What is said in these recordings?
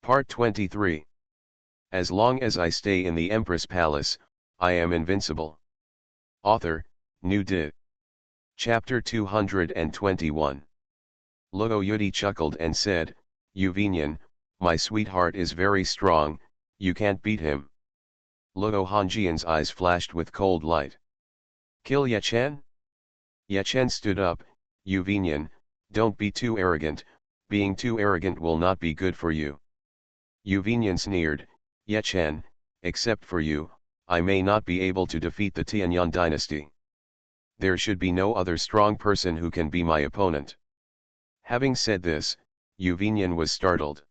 Part 23. As long as I stay in the Empress Palace, I am invincible. Author, New Di. Chapter 221. Luo Yudi chuckled and said, Uvinian, my sweetheart is very strong, you can't beat him. Luo Hanjian's eyes flashed with cold light. Kill Yechen? Yechen stood up, Uvinian, don't be too arrogant, being too arrogant will not be good for you. Uvinian sneered, Yechen, except for you, I may not be able to defeat the Tianyang dynasty. There should be no other strong person who can be my opponent. Having said this, Uvinian was startled.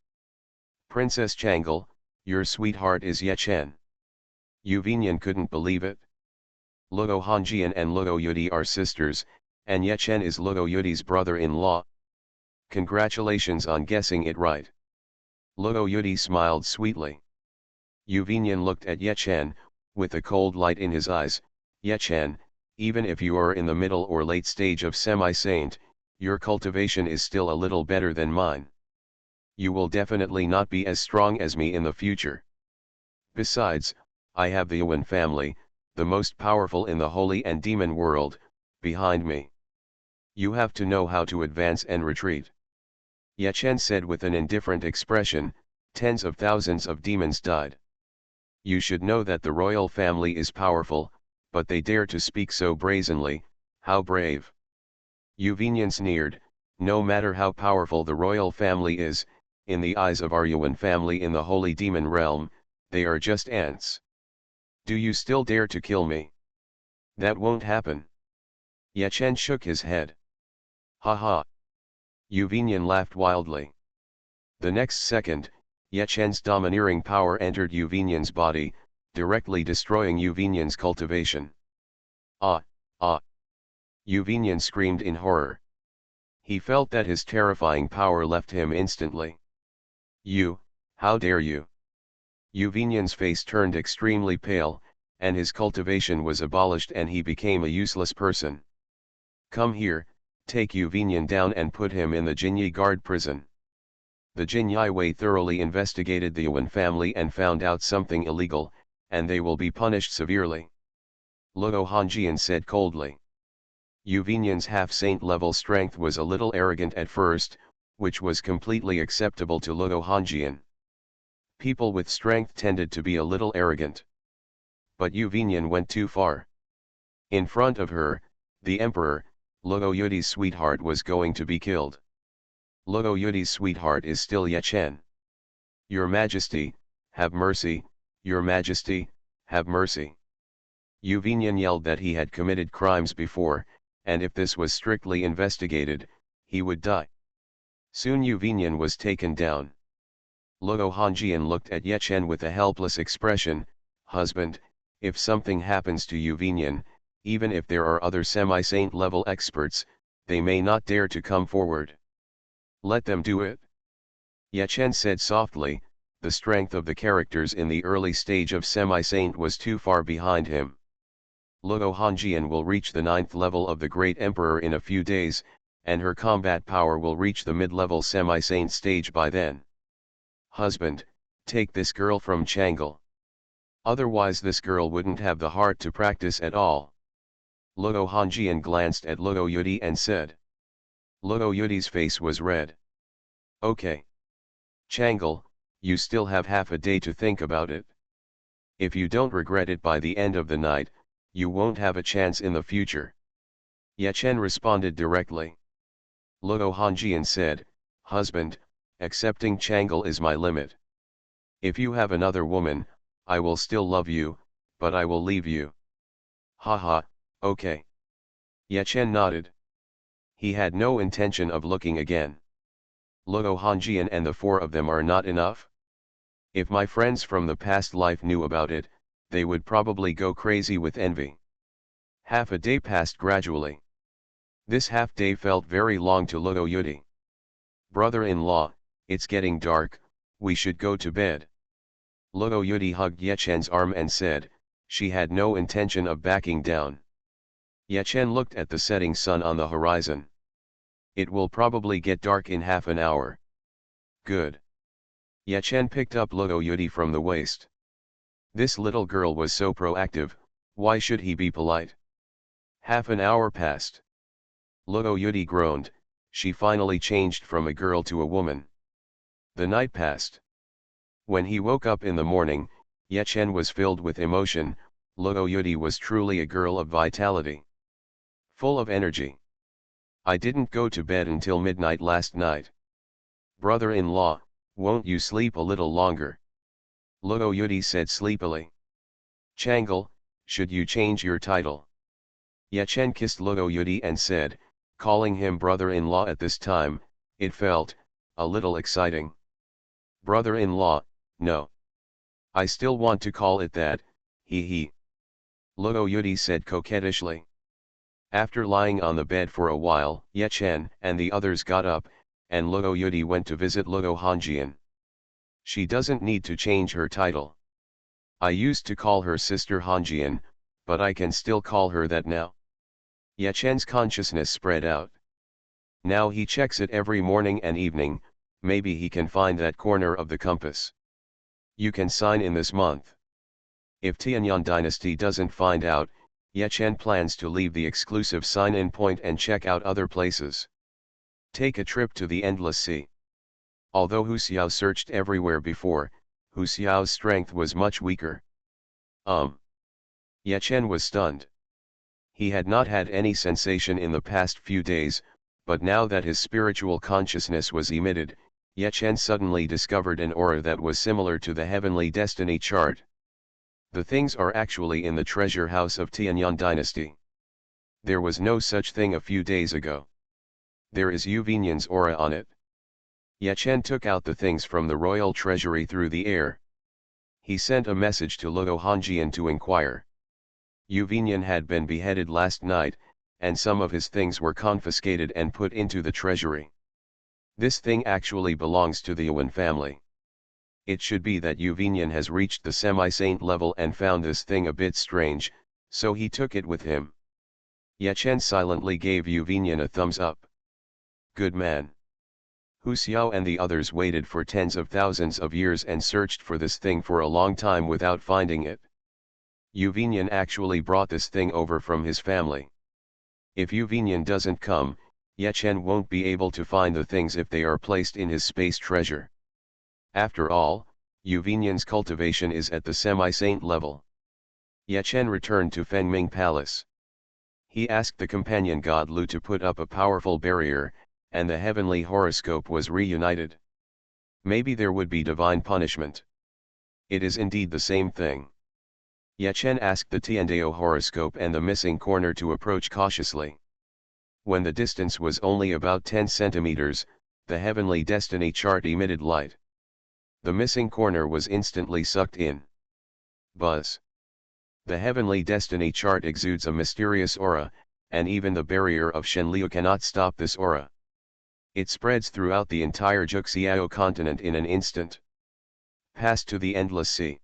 Princess Changle, your sweetheart is Yechen. Uvinian couldn't believe it. Luo Hanjian and Luo Yudi are sisters, and Yechen is Luo Yudi's brother-in-law. Congratulations on guessing it right. Luo Yudi smiled sweetly. Uvinian looked at Yechen, with a cold light in his eyes. Yechen, even if you are in the middle or late stage of semi-saint, your cultivation is still a little better than mine. You will definitely not be as strong as me in the future. Besides, I have the Yuan family, the most powerful in the holy and demon world, behind me. You have to know how to advance and retreat. Yechen said with an indifferent expression, tens of thousands of demons died. You should know that the royal family is powerful, but they dare to speak so brazenly, how brave. Uvinian sneered, no matter how powerful the royal family is, in the eyes of our Yuan family in the holy demon realm, they are just ants. Do you still dare to kill me? That won't happen. Yechen shook his head. Ha ha. Uvinian laughed wildly. The next second, Yechen's domineering power entered Uvinian's body, directly destroying Uvinian's cultivation. Ah, ah. Uvinian screamed in horror. He felt that his terrifying power left him instantly. You, how dare you? Uvinian's face turned extremely pale, and his cultivation was abolished and he became a useless person. Come here, take Uvinian down and put him in the Jinyi guard prison. The Jinyi Wei thoroughly investigated the Yuan family and found out something illegal, and they will be punished severely. Luo Hanjian said coldly. Uvinian's half-saint level strength was a little arrogant at first, which was completely acceptable to Luo Hanjian. People with strength tended to be a little arrogant. But Uvinian went too far. In front of her, the emperor, Luo Yudi's sweetheart was going to be killed. Luo Yudi's sweetheart is still Yechen. Your Majesty, have mercy, Your Majesty, have mercy. Uvinian yelled that he had committed crimes before, and if this was strictly investigated, he would die. Soon Uvinian was taken down. Luo Hanjian looked at Yechen with a helpless expression. Husband, if something happens to Uvinian, even if there are other semi-saint level experts, they may not dare to come forward. Let them do it. Yechen said softly, the strength of the characters in the early stage of semi-saint was too far behind him. Luo Hanjian will reach the 9th level of the Great Emperor in a few days, and her combat power will reach the mid-level semi-saint stage by then. Husband, take this girl from Changle. Otherwise this girl wouldn't have the heart to practice at all. Luo Hanjian glanced at Luo Yudi and said. Luo Yudi's face was red. Okay. Changle, you still have half a day to think about it. If you don't regret it by the end of the night, you won't have a chance in the future. Yechen responded directly. Luo Hanjian said, Husband, accepting Changle is my limit. If you have another woman, I will still love you, but I will leave you. Haha, okay. Yechen nodded. He had no intention of looking again. Luo Hanjian and the four of them are not enough? If my friends from the past life knew about it, they would probably go crazy with envy. Half a day passed gradually. This half day felt very long to Luo Yudi. Brother-in-law, it's getting dark, we should go to bed. Luo Yudi hugged Yechen's arm and said, she had no intention of backing down. Yechen looked at the setting sun on the horizon. It will probably get dark in half an hour. Good. Ye Chen picked up Luo Yudi from the waist. This little girl was so proactive, why should he be polite? Half an hour passed. Luo Yudi groaned, she finally changed from a girl to a woman. The night passed. When he woke up in the morning, Ye Chen was filled with emotion. Luo Yudi was truly a girl of vitality. Full of energy. I didn't go to bed until midnight last night. Brother-in-law, won't you sleep a little longer? Luo Yudi said sleepily. Changle, should you change your title? Ye Chen kissed Luo Yudi and said, calling him brother-in-law at this time, it felt, a little exciting. Brother-in-law, no. I still want to call it that, he. Luo Yudi said coquettishly. After lying on the bed for a while, Ye Chen and the others got up, and Luo Yudi went to visit Luo Hanjian. She doesn't need to change her title. I used to call her Sister Hanjian, but I can still call her that now. Ye Chen's consciousness spread out. Now he checks it every morning and evening, maybe he can find that corner of the compass. You can sign in this month. If Tianyang dynasty doesn't find out, Ye Chen plans to leave the exclusive sign-in point and check out other places. Take a trip to the Endless Sea. Although Hu Xiao searched everywhere before, Hu Xiao's strength was much weaker. Ye Chen was stunned. He had not had any sensation in the past few days, but now that his spiritual consciousness was emitted, Ye Chen suddenly discovered an aura that was similar to the heavenly destiny chart. The things are actually in the treasure house of Tianyang dynasty. There was no such thing a few days ago. There is Yu Vinyan's aura on it. Ye Chen took out the things from the royal treasury through the air. He sent a message to Luo Hanjian to inquire. Yu Vinyan had been beheaded last night, and some of his things were confiscated and put into the treasury. This thing actually belongs to the Yuan family. It should be that Yu Vinyan has reached the semi-saint level and found this thing a bit strange, so he took it with him. Ye Chen silently gave Yu Vinyan a thumbs up. Good man. Hu Xiao and the others waited for tens of thousands of years and searched for this thing for a long time without finding it. Yu Vinyan actually brought this thing over from his family. If Yu Vinyan doesn't come, Ye Chen won't be able to find the things if they are placed in his space treasure. After all, Yu Vinyan's cultivation is at the semi-saint level. Ye Chen returned to Fengming Palace. He asked the companion god Lu to put up a powerful barrier, and the heavenly horoscope was reunited. Maybe there would be divine punishment. It is indeed the same thing. Ye Chen asked the Tiandao horoscope and the missing corner to approach cautiously. When the distance was only about 10 centimeters, the heavenly destiny chart emitted light. The missing corner was instantly sucked in. Buzz. The heavenly destiny chart exudes a mysterious aura, and even the barrier of Shenliu cannot stop this aura. It spreads throughout the entire Juxiao continent in an instant. Passed to the Endless Sea.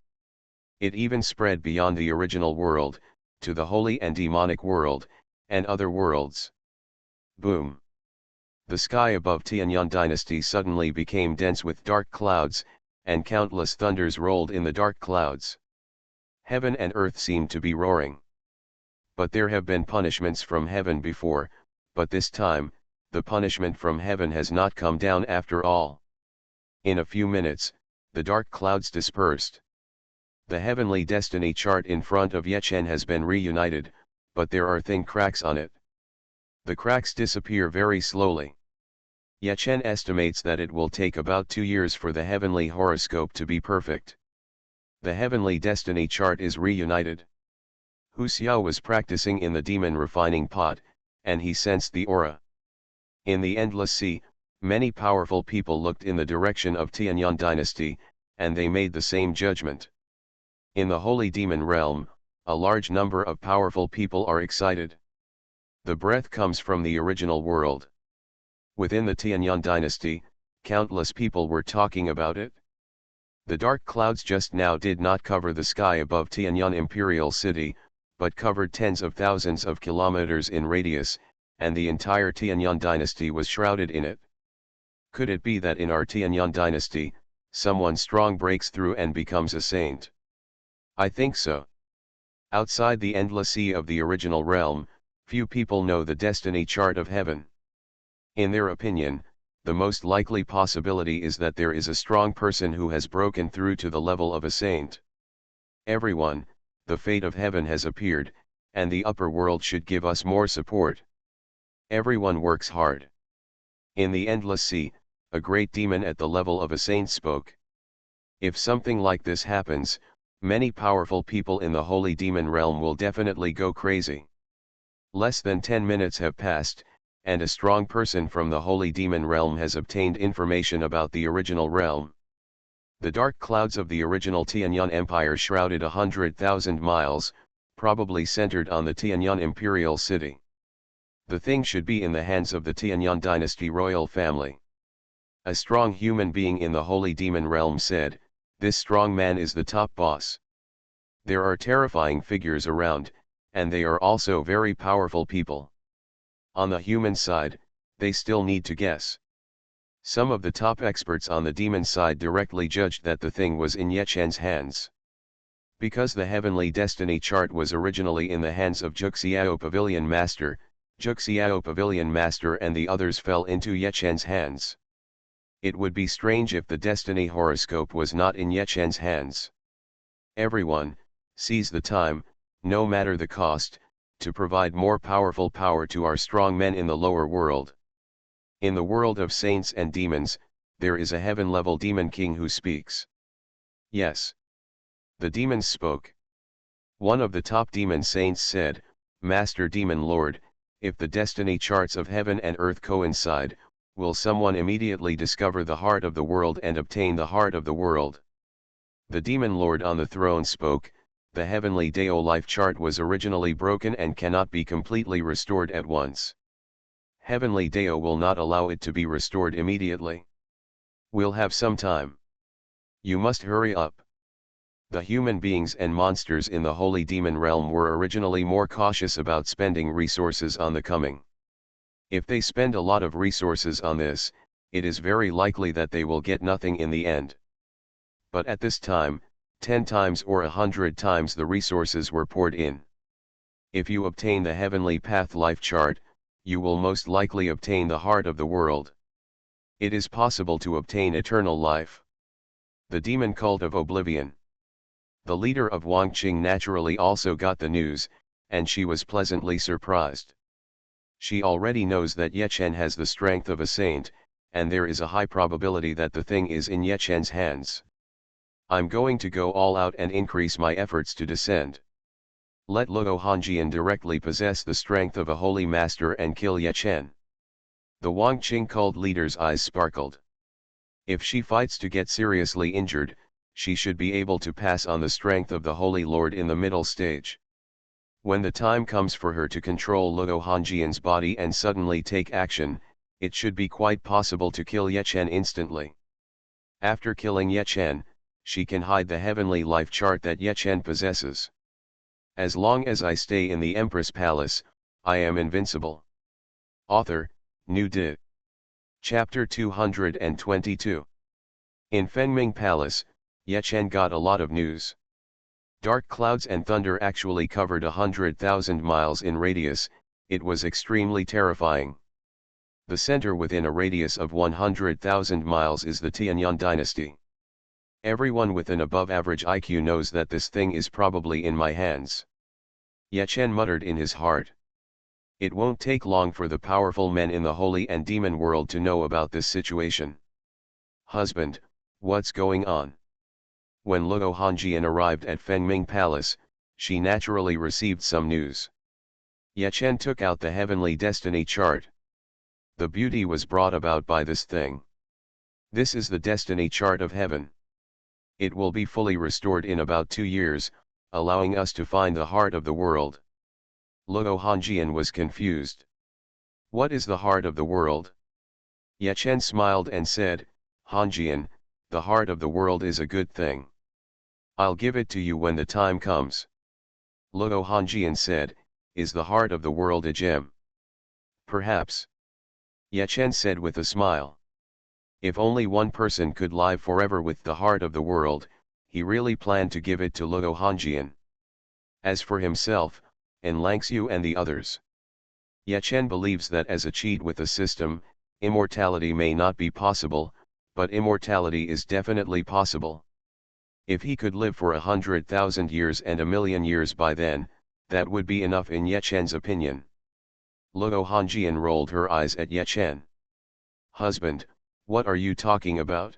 It even spread beyond the original world, to the holy and demonic world, and other worlds. Boom. The sky above Tianyang dynasty suddenly became dense with dark clouds, and countless thunders rolled in the dark clouds. Heaven and earth seemed to be roaring. But there have been punishments from heaven before, but this time, the punishment from heaven has not come down after all. In a few minutes, the dark clouds dispersed. The heavenly destiny chart in front of Ye Chen has been reunited, but there are thin cracks on it. The cracks disappear very slowly. Ye Chen estimates that it will take about 2 years for the heavenly horoscope to be perfect. The heavenly destiny chart is reunited. Hu Xiao was practicing in the demon refining pot, and he sensed the aura. In the Endless Sea, many powerful people looked in the direction of Tianyang dynasty, and they made the same judgment. In the holy demon realm, a large number of powerful people are excited. The breath comes from the original world. Within the Tianyang dynasty, countless people were talking about it. The dark clouds just now did not cover the sky above Tianyang Imperial City, but covered tens of thousands of kilometers in radius, and the entire Tianyang dynasty was shrouded in it. Could it be that in our Tianyang dynasty, someone strong breaks through and becomes a saint. I think so. Outside the endless sea of the original realm, few people know the destiny chart of heaven. In their opinion, the most likely possibility is that there is a strong person who has broken through to the level of a saint. Everyone, the fate of heaven has appeared, and the upper world should give us more support. Everyone works hard. In the endless sea, a great demon at the level of a saint spoke. If something like this happens, many powerful people in the holy demon realm will definitely go crazy. Less than 10 minutes have passed, and a strong person from the holy demon realm has obtained information about the original realm. The dark clouds of the original Tianyuan Empire shrouded 100,000 miles, probably centered on the Tianyuan imperial city. The thing should be in the hands of the Tianyuan dynasty royal family. A strong human being in the holy demon realm said, "This strong man is the top boss." There are terrifying figures around, and they are also very powerful people. On the human side, they still need to guess. Some of the top experts on the demon side directly judged that the thing was in Ye Chen's hands. Because the heavenly destiny chart was originally in the hands of Juxiao Pavilion Master, Juxiao Pavilion Master and the others fell into Ye Chen's hands. It would be strange if the destiny horoscope was not in Ye Chen's hands. Everyone seize the time, no matter the cost, to provide more powerful power to our strong men in the lower world. In the world of saints and demons, there is a heaven-level demon king who speaks. Yes. The demons spoke. One of the top demon saints said, "Master Demon Lord, if the destiny charts of heaven and earth coincide, will someone immediately discover the heart of the world and obtain the heart of the world?" The demon lord on the throne spoke, "The heavenly Dao life chart was originally broken and cannot be completely restored at once. Heavenly Dao will not allow it to be restored immediately. We'll have some time. You must hurry up." The human beings and monsters in the holy demon realm were originally more cautious about spending resources on the coming. If they spend a lot of resources on this, it is very likely that they will get nothing in the end. But at this time, 10 times or 100 times the resources were poured in. If you obtain the heavenly path life chart, you will most likely obtain the heart of the world. It is possible to obtain eternal life. The demon cult of oblivion. The leader of Wangqing naturally also got the news, and she was pleasantly surprised. She already knows that Ye Chen has the strength of a saint, and there is a high probability that the thing is in Ye Chen's hands. I'm going to go all out and increase my efforts to descend. Let Luo Hongjian directly possess the strength of a holy master and kill Ye Chen. The Wangqing cult leader's eyes sparkled. If she fights to get seriously injured, she should be able to pass on the strength of the Holy Lord in the middle stage. When the time comes for her to control Luo Hongjian's body and suddenly take action, it should be quite possible to kill Ye Chen instantly. After killing Ye Chen, she can hide the heavenly life chart that Ye Chen possesses. As long as I stay in the Empress Palace, I am invincible. Author, New Di. Chapter 222. In Fengming Palace, Ye Chen got a lot of news. Dark clouds and thunder actually covered 100,000 miles in radius. It was extremely terrifying. The center within a radius of 100,000 miles is the Tianyuan dynasty. Everyone with an above-average IQ knows that this thing is probably in my hands. Ye Chen muttered in his heart. It won't take long for the powerful men in the holy and demon world to know about this situation. Husband, what's going on? When Luo Hongjian arrived at Fengming Palace, she naturally received some news. Ye Chen took out the heavenly destiny chart. The beauty was brought about by this thing. This is the destiny chart of heaven. It will be fully restored in about 2 years, allowing us to find the heart of the world. Luo Hongjian was confused. What is the heart of the world? Ye Chen smiled and said, Hongjian, the heart of the world is a good thing. I'll give it to you when the time comes. Luo Hongjian said, is the heart of the world a gem? Perhaps. Ye Chen said with a smile. If only one person could live forever with the heart of the world, he really planned to give it to Luo Hongjian. As for himself, and Langxiu and the others, Ye Chen believes that as a cheat with the system, immortality may not be possible, but immortality is definitely possible. If he could live for 100,000 years and 1,000,000 years by then, that would be enough in Ye Chen's opinion. Luo Hongjian rolled her eyes at Ye Chen. Husband, what are you talking about?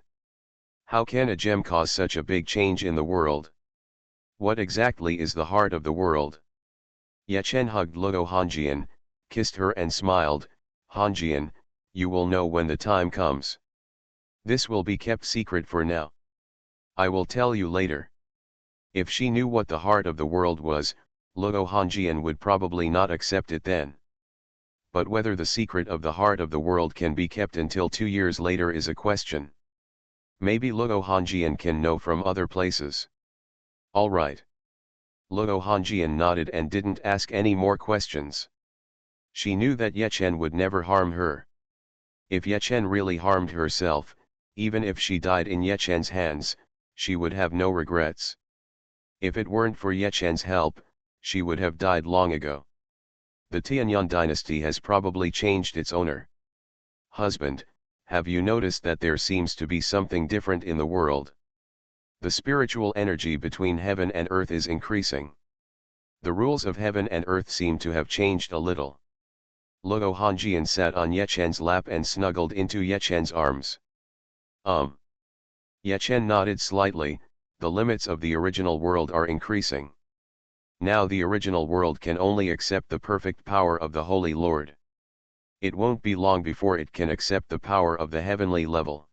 How can a gem cause such a big change in the world? What exactly is the heart of the world? Ye Chen hugged Luo Hongjian, kissed her and smiled. Hongjian, you will know when the time comes. This will be kept secret for now. I will tell you later. If she knew what the heart of the world was, Luo Hongjian would probably not accept it then. But whether the secret of the heart of the world can be kept until 2 years later is a question. Maybe Luo Hongjian can know from other places. All right. Luo Hongjian nodded and didn't ask any more questions. She knew that Ye Chen would never harm her. If Ye Chen really harmed herself, even if she died in Ye Chen's hands, she would have no regrets. If it weren't for Ye Chen's help, she would have died long ago. The Tianyang dynasty has probably changed its owner. Husband, have you noticed that there seems to be something different in the world? The spiritual energy between heaven and earth is increasing. The rules of heaven and earth seem to have changed a little. Luo Hongjian sat on Ye Chen's lap and snuggled into Ye Chen's arms. Ye Chen nodded slightly. The limits of the original world are increasing. Now the original world can only accept the perfect power of the Holy Lord. It won't be long before it can accept the power of the heavenly level.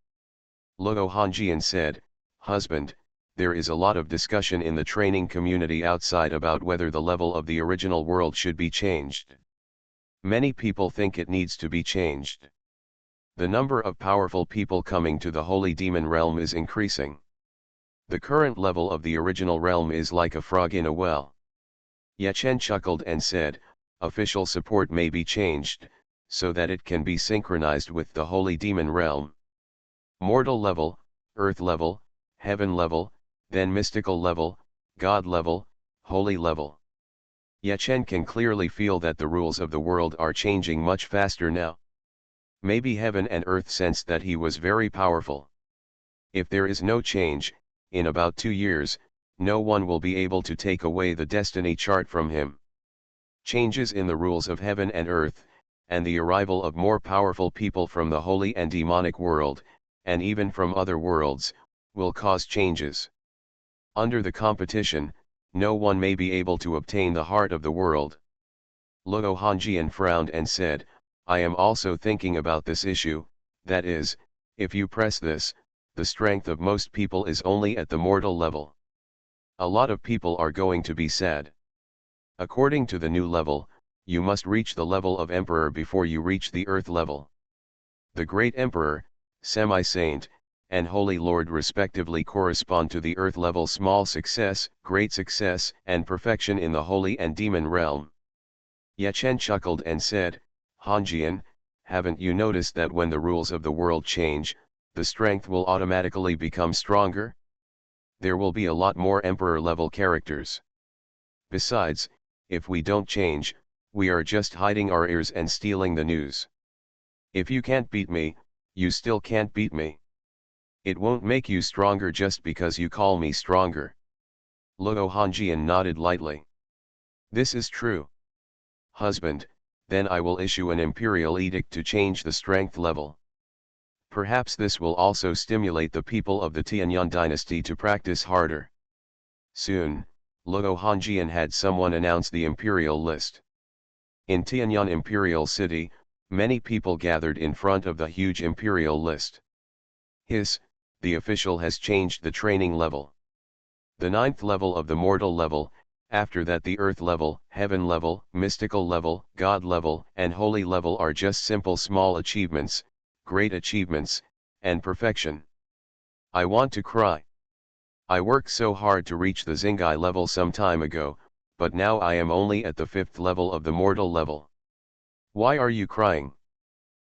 Luo Hongjian said, Husband, there is a lot of discussion in the training community outside about whether the level of the original world should be changed. Many people think it needs to be changed. The number of powerful people coming to the Holy Demon Realm is increasing. The current level of the original realm is like a frog in a well. Ye Chen chuckled and said, official support may be changed, so that it can be synchronized with the Holy Demon Realm. Mortal level, earth level, heaven level, then mystical level, God level, holy level. Ye Chen can clearly feel that the rules of the world are changing much faster now. Maybe heaven and earth sensed that he was very powerful. If there is no change, in about 2 years, no one will be able to take away the destiny chart from him. Changes in the rules of heaven and earth, and the arrival of more powerful people from the holy and demonic world, and even from other worlds, will cause changes. Under the competition, no one may be able to obtain the heart of the world. Luo Hongjian frowned and said, I am also thinking about this issue, that is, if you press this, the strength of most people is only at the mortal level. A lot of people are going to be sad. According to the new level, you must reach the level of emperor before you reach the earth level. The great emperor, semi-saint, and holy lord respectively correspond to the earth level small success, great success, and perfection in the holy and demon realm. Ye Chen chuckled and said, Hongjian, haven't you noticed that when the rules of the world change, the strength will automatically become stronger? There will be a lot more emperor-level characters. Besides, if we don't change, we are just hiding our ears and stealing the news. If you can't beat me, you still can't beat me. It won't make you stronger just because you call me stronger. Luo Hongjian nodded lightly. This is true. Husband, then I will issue an imperial edict to change the strength level. Perhaps this will also stimulate the people of the Tianyang dynasty to practice harder. Soon, Luo Hongjian had someone announce the imperial list. In Tianyang Imperial City, many people gathered in front of the huge imperial list. The official has changed the training level. The 9th level of the mortal level, after that the earth level, heaven level, mystical level, God level, and holy level are just simple small achievements, great achievements, and perfection. I want to cry. I worked so hard to reach the Xingai level some time ago, but now I am only at the 5th level of the mortal level. Why are you crying?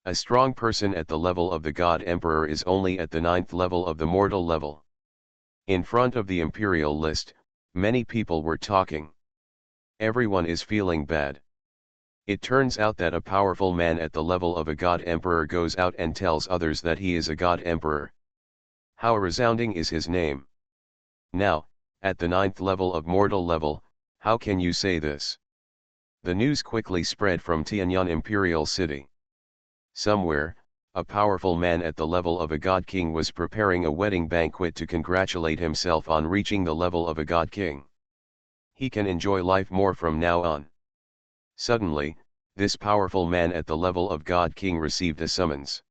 A strong person at the level of the God Emperor is only at the 9th level of the mortal level. In front of the imperial list, many people were talking. Everyone is feeling bad. It turns out that a powerful man at the level of a God Emperor goes out and tells others that he is a God Emperor. How resounding is his name. Now, at the 9th level of mortal level, how can you say this? The news quickly spread from Tianyang Imperial City. Somewhere, a powerful man at the level of a God King was preparing a wedding banquet to congratulate himself on reaching the level of a God King. He can enjoy life more from now on. Suddenly, this powerful man at the level of God King received a summons.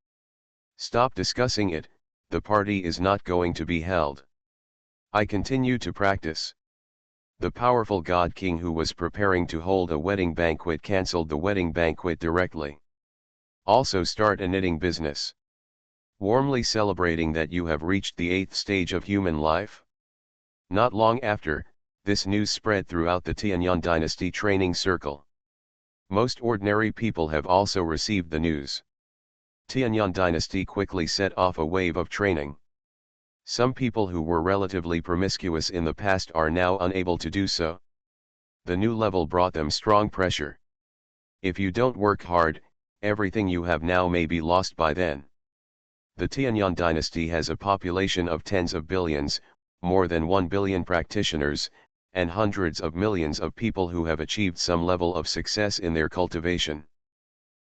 Stop discussing it, the party is not going to be held. I continue to practice. The powerful God King who was preparing to hold a wedding banquet cancelled the wedding banquet directly. Also start a knitting business. Warmly celebrating that you have reached the 8th stage of human life. Not long after, this news spread throughout the Tianyang dynasty training circle. Most ordinary people have also received the news. Tianyang dynasty quickly set off a wave of training. Some people who were relatively promiscuous in the past are now unable to do so. The new level brought them strong pressure. If you don't work hard, everything you have now may be lost by then. The Tianyang dynasty has a population of tens of billions, more than 1 billion practitioners, and hundreds of millions of people who have achieved some level of success in their cultivation.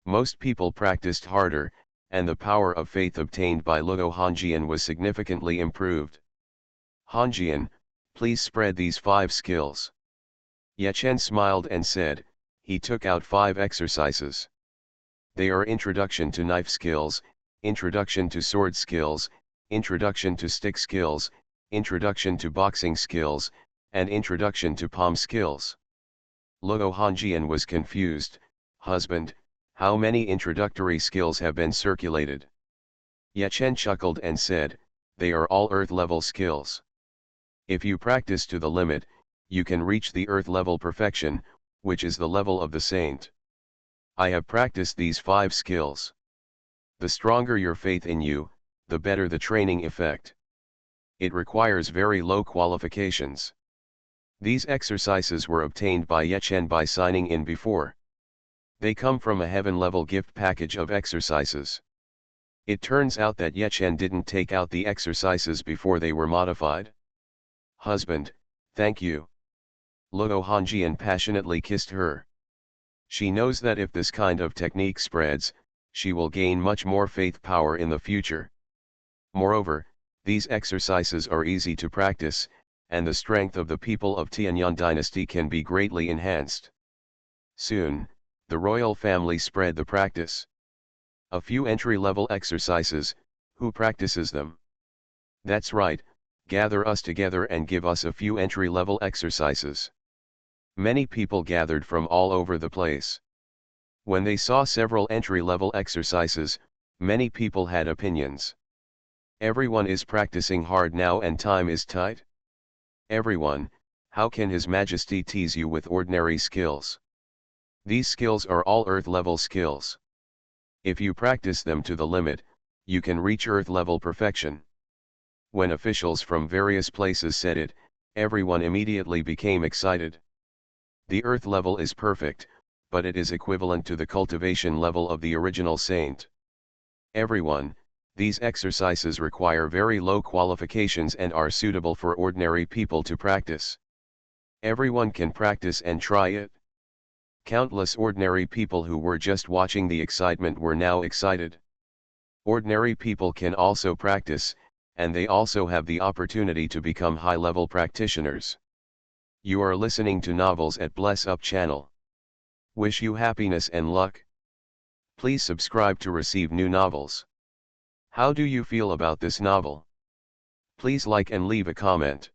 Most people practiced harder, and the power of faith obtained by Luo Hongjian was significantly improved. Hongjian, please spread these 5 skills. Ye Chen smiled and said, he took out 5 exercises. They are Introduction to Knife Skills, Introduction to Sword Skills, Introduction to Stick Skills, Introduction to Boxing Skills, and Introduction to Palm Skills. Luo Hongjian was confused. Husband, how many introductory skills have been circulated? Ye Chen chuckled and said, they are all Earth-level skills. If you practice to the limit, you can reach the Earth-level perfection, which is the level of the saint. I have practiced these 5 skills. The stronger your faith in you, the better the training effect. It requires very low qualifications. These exercises were obtained by Ye Chen by signing in before. They come from a heaven-level gift package of exercises. It turns out that Ye Chen didn't take out the exercises before they were modified. Husband, thank you. Luo Hongjian passionately kissed her. She knows that if this kind of technique spreads, she will gain much more faith power in the future. Moreover, these exercises are easy to practice, and the strength of the people of Tianyang dynasty can be greatly enhanced. Soon, the royal family spread the practice. A few entry-level exercises, who practices them? That's right, gather us together and give us a few entry-level exercises. Many people gathered from all over the place. When they saw several entry-level exercises, many people had opinions. Everyone is practicing hard now and time is tight. Everyone, how can His Majesty tease you with ordinary skills? These skills are all Earth-level skills. If you practice them to the limit, you can reach Earth-level perfection. When officials from various places said it, everyone immediately became excited. The Earth level is perfect, but it is equivalent to the cultivation level of the original saint. Everyone, these exercises require very low qualifications and are suitable for ordinary people to practice. Everyone can practice and try it. Countless ordinary people who were just watching the excitement were now excited. Ordinary people can also practice, and they also have the opportunity to become high-level practitioners. You are listening to Novels at Bless Up channel. Wish you happiness and luck. Please subscribe to receive new novels. How do you feel about this novel? Please like and leave a comment.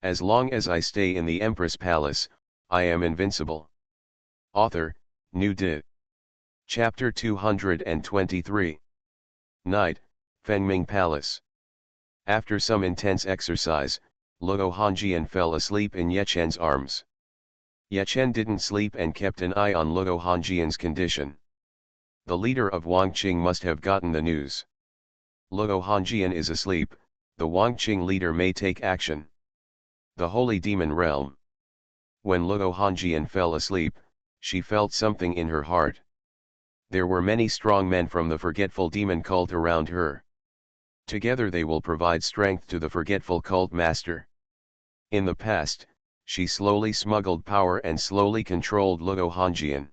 As long as I stay in the Empress Palace, I am invincible. Author, New Dit. Chapter 223. Night, Fengming Palace. After some intense exercise, Luo Hongjian fell asleep in Ye Chen's arms. Ye Chen didn't sleep and kept an eye on Luo Hongjian's condition. The leader of Wangqing must have gotten the news. Luo Hongjian is asleep, the Wangqing leader may take action. The Holy Demon Realm. When Luo Hongjian fell asleep, she felt something in her heart. There were many strong men from the forgetful demon cult around her. Together they will provide strength to the forgetful cult master. In the past, she slowly smuggled power and slowly controlled Luo Hongjian.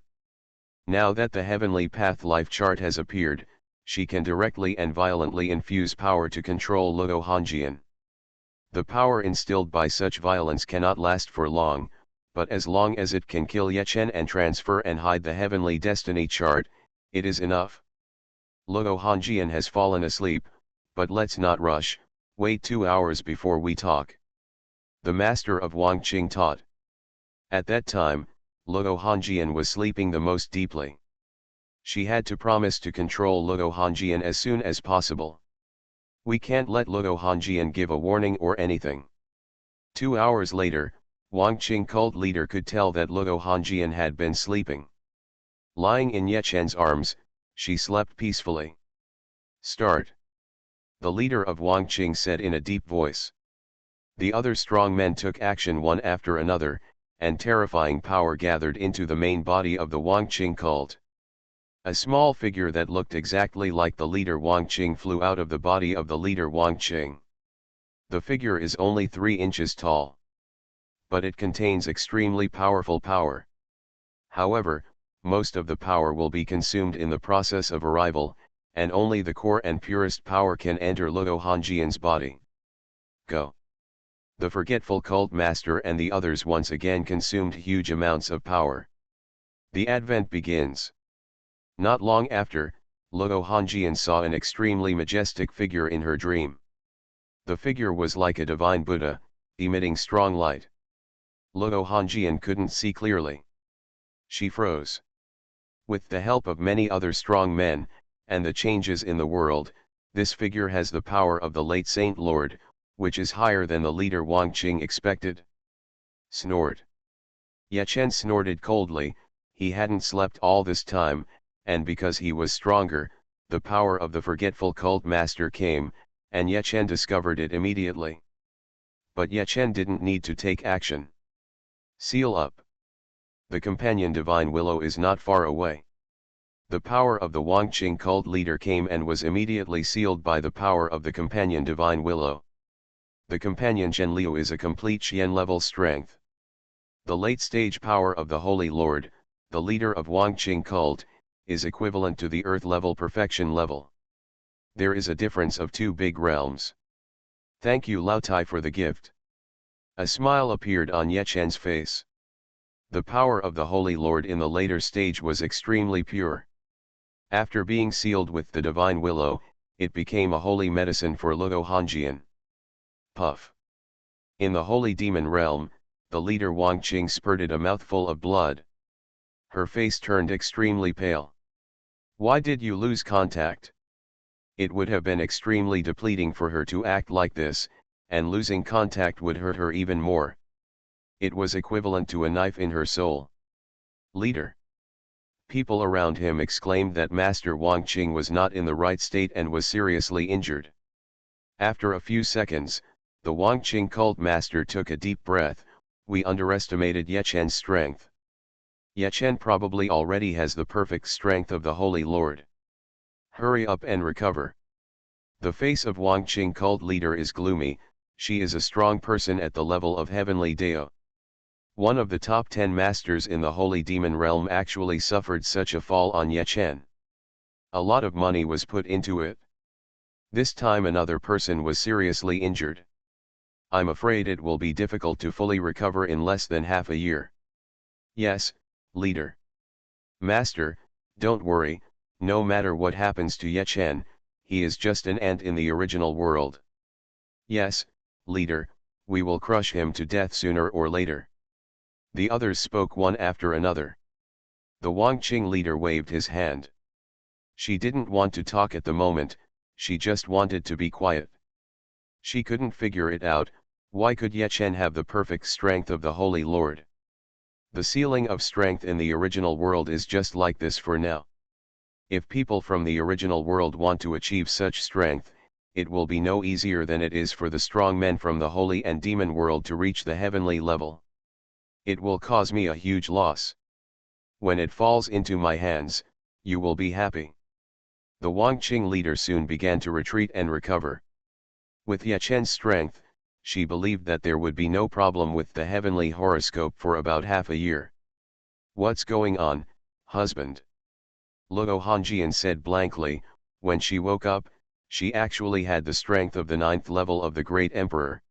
Now that the Heavenly Path life chart has appeared, she can directly and violently infuse power to control Luo Hongjian. The power instilled by such violence cannot last for long, but as long as it can kill Yechen and transfer and hide the heavenly destiny chart, it is enough. Luo Hongjian has fallen asleep, but let's not rush, wait 2 hours before we talk. The master of Wangqing taught. At that time, Luo Hongjian was sleeping the most deeply. She had to promise to control Luo Hongjian as soon as possible. We can't let Luo Hongjian give a warning or anything. 2 hours later, Wangqing cult leader could tell that Luo Hongjian had been sleeping. Lying in Yechen's arms, she slept peacefully. Start. The leader of Wangqing said in a deep voice. The other strong men took action one after another, and terrifying power gathered into the main body of the Wangqing cult. A small figure that looked exactly like the leader Wangqing flew out of the body of the leader Wangqing. The figure is only 3 inches tall. But it contains extremely powerful power. However, most of the power will be consumed in the process of arrival, and only the core and purest power can enter Luo Hongjian's body. Go. The forgetful cult master and the others once again consumed huge amounts of power. The advent begins. Not long after, Luo Hongjian saw an extremely majestic figure in her dream. The figure was like a divine Buddha, emitting strong light. Luo Hongjian couldn't see clearly. She froze. With the help of many other strong men, and the changes in the world, this figure has the power of the late Saint Lord, which is higher than the leader Wangqing expected. Snort. Yechen snorted coldly. He hadn't slept all this time, and because he was stronger, the power of the forgetful cult master came, and Yechen discovered it immediately. But Yechen didn't need to take action. Seal up. The companion divine willow is not far away. The power of the Wangqing cult leader came and was immediately sealed by the power of the companion divine willow. The companion Zhenliu is a complete Qian level strength. The late stage power of the Holy Lord, the leader of Wangqing cult, is equivalent to the earth level perfection level. There is a difference of 2 big realms. Thank you Lao Tai for the gift. A smile appeared on Yechen's face. The power of the Holy Lord in the later stage was extremely pure. After being sealed with the divine willow, it became a holy medicine for Luo Hongjian. Puff. In the holy demon realm, the leader Wangqing spurted a mouthful of blood. Her face turned extremely pale. Why did you lose contact? It would have been extremely depleting for her to act like this, and losing contact would hurt her even more. It was equivalent to a knife in her soul. Leader. People around him exclaimed that Master Wangqing was not in the right state and was seriously injured. After a few seconds, the Wangqing cult master took a deep breath. We underestimated Yechen's strength. Yechen probably already has the perfect strength of the Holy Lord. Hurry up and recover. The face of Wangqing cult leader is gloomy. She is a strong person at the level of heavenly Dao. One of the top 10 masters in the holy demon realm actually suffered such a fall on Yechen. A lot of money was put into it. This time another person was seriously injured. I'm afraid it will be difficult to fully recover in less than half a year. Yes, leader. Master, don't worry, no matter what happens to Yechen, he is just an ant in the original world. Yes, leader, we will crush him to death sooner or later. The others spoke one after another. The Wangqing leader waved his hand. She didn't want to talk at the moment, she just wanted to be quiet. She couldn't figure it out. Why could Yechen have the perfect strength of the Holy Lord? The ceiling of strength in the original world is just like this for now. If people from the original world want to achieve such strength, it will be no easier than it is for the strong men from the holy and demon world to reach the heavenly level. It will cause me a huge loss. When it falls into my hands, you will be happy. The Wangqing leader soon began to retreat and recover. With Ye Chen's strength, she believed that there would be no problem with the heavenly horoscope for about half a year. "What's going on, husband?" Luo Hongjian said blankly. When she woke up, she actually had the strength of the 9th level of the great emperor.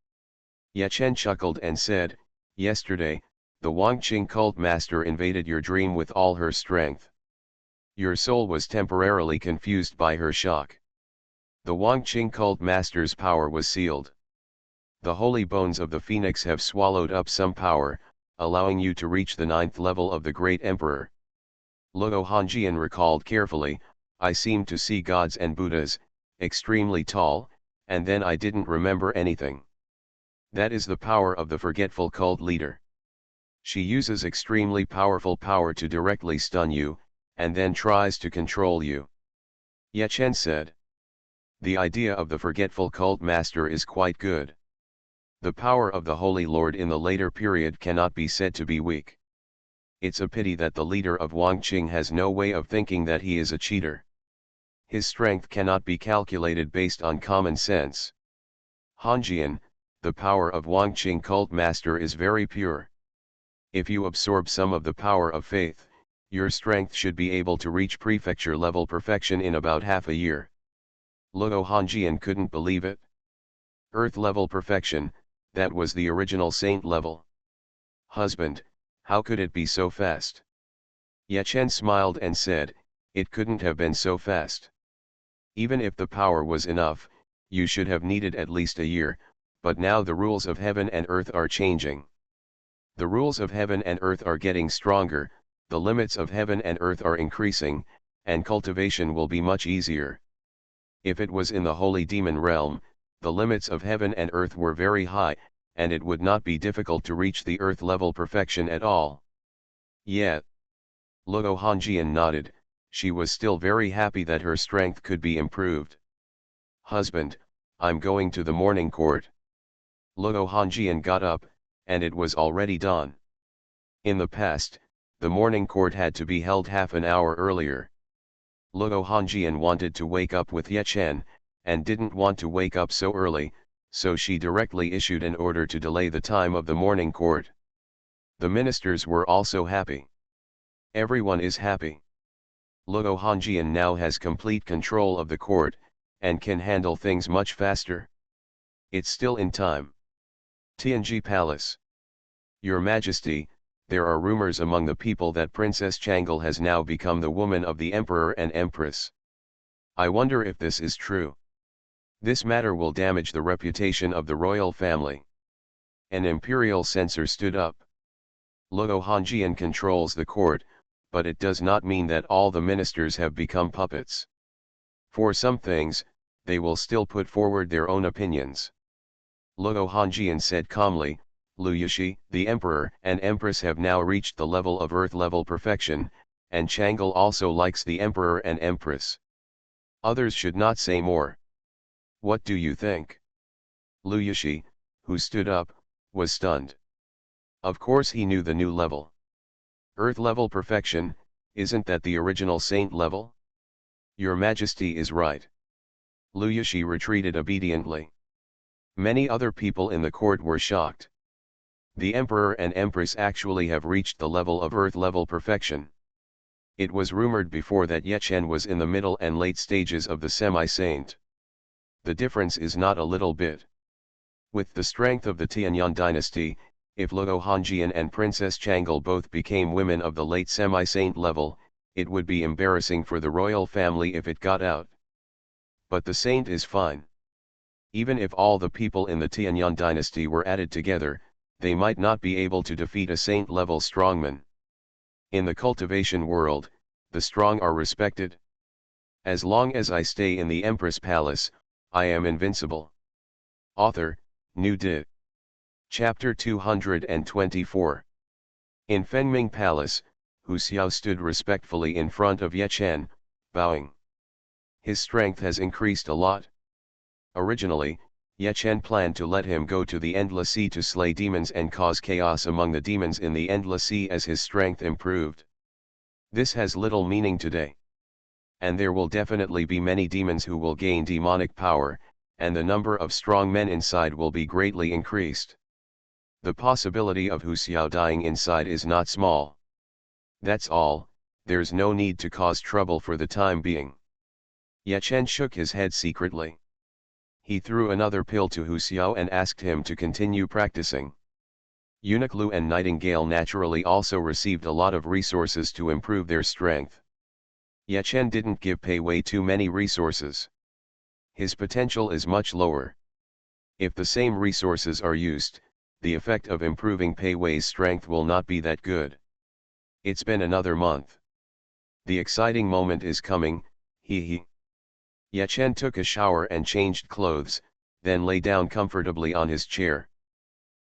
Ye Chen chuckled and said, "Yesterday, the Wangqing cult master invaded your dream with all her strength. Your soul was temporarily confused by her shock. The Wangqing cult master's power was sealed. The holy bones of the phoenix have swallowed up some power, allowing you to reach the 9th level of the great emperor." Luo Hongjian recalled carefully, "I seemed to see gods and Buddhas, extremely tall, and then I didn't remember anything. That is the power of the forgetful cult leader. She uses extremely powerful power to directly stun you, and then tries to control you." Ye Chen said. "The idea of the forgetful cult master is quite good. The power of the Holy Lord in the later period cannot be said to be weak. It's a pity that the leader of Wangqing has no way of thinking that he is a cheater. His strength cannot be calculated based on common sense. Hongjian, the power of Wangqing cult master is very pure. If you absorb some of the power of faith, your strength should be able to reach prefecture level perfection in about half a year." Luo Hongjian couldn't believe it. Earth level perfection, that was the original saint level. "Husband, how could it be so fast?" Ye Chen smiled and said, "It couldn't have been so fast. Even if the power was enough, you should have needed at least a year, but now the rules of heaven and earth are changing. The rules of heaven and earth are getting stronger, the limits of heaven and earth are increasing, and cultivation will be much easier. If it was in the holy demon realm, the limits of heaven and earth were very high, and it would not be difficult to reach the earth level perfection at all." Yet, Luo Hongjian nodded, she was still very happy that her strength could be improved. "Husband, I'm going to the morning court." Luo Hongjian got up, and it was already dawn. In the past, the morning court had to be held half an hour earlier. Luo Hongjian wanted to wake up with Ye Chen, and didn't want to wake up so early, so she directly issued an order to delay the time of the morning court. The ministers were also happy. Everyone is happy. Luo Hongjian now has complete control of the court, and can handle things much faster. It's still in time. Tianji Palace. Your Majesty, there are rumors among the people that Princess Chang'e has now become the woman of the Emperor and Empress. I wonder if this is true. This matter will damage the reputation of the royal family." An imperial censor stood up. "Luo Hongjian controls the court, but it does not mean that all the ministers have become puppets. For some things, they will still put forward their own opinions." Luo Hongjian said calmly, "Lu Yishi, the emperor and empress have now reached the level of earth level perfection, and Chang'e also likes the emperor and empress. Others should not say more. What do you think?" Lu Yishi, who stood up, was stunned. Of course he knew the new level. Earth level perfection, isn't that the original saint level? Your Majesty is right. Lu Yishi retreated obediently. Many other people in the court were shocked. The Emperor and Empress actually have reached the level of Earth level perfection. It was rumored before that Ye Chen was in the middle and late stages of the semi-saint. The difference is not a little bit. With the strength of the Tianyang dynasty, if Luo Hongjian and Princess Chang'e both became women of the late semi-saint level, it would be embarrassing for the royal family if it got out. But the saint is fine. Even if all the people in the Tianyang dynasty were added together, they might not be able to defeat a saint-level strongman. In the cultivation world, the strong are respected. As long as I stay in the Empress Palace, I am invincible. Author, New Di. Chapter 224. In Fengming Palace, Hu Xiao stood respectfully in front of Ye Chen, bowing. His strength has increased a lot. Originally, Ye Chen planned to let him go to the Endless Sea to slay demons and cause chaos among the demons in the Endless Sea as his strength improved. This has little meaning today. And there will definitely be many demons who will gain demonic power, and the number of strong men inside will be greatly increased. The possibility of Hu Xiao dying inside is not small. That's all, there's no need to cause trouble for the time being. Ye Chen shook his head secretly. He threw another pill to Hu Xiao and asked him to continue practicing. Eunuch Lu and Nightingale naturally also received a lot of resources to improve their strength. Ye Chen didn't give Pei Wei too many resources. His potential is much lower. If the same resources are used, the effect of improving Pei Wei's strength will not be that good. It's been another month. The exciting moment is coming, he. Ye Chen took a shower and changed clothes, then lay down comfortably on his chair.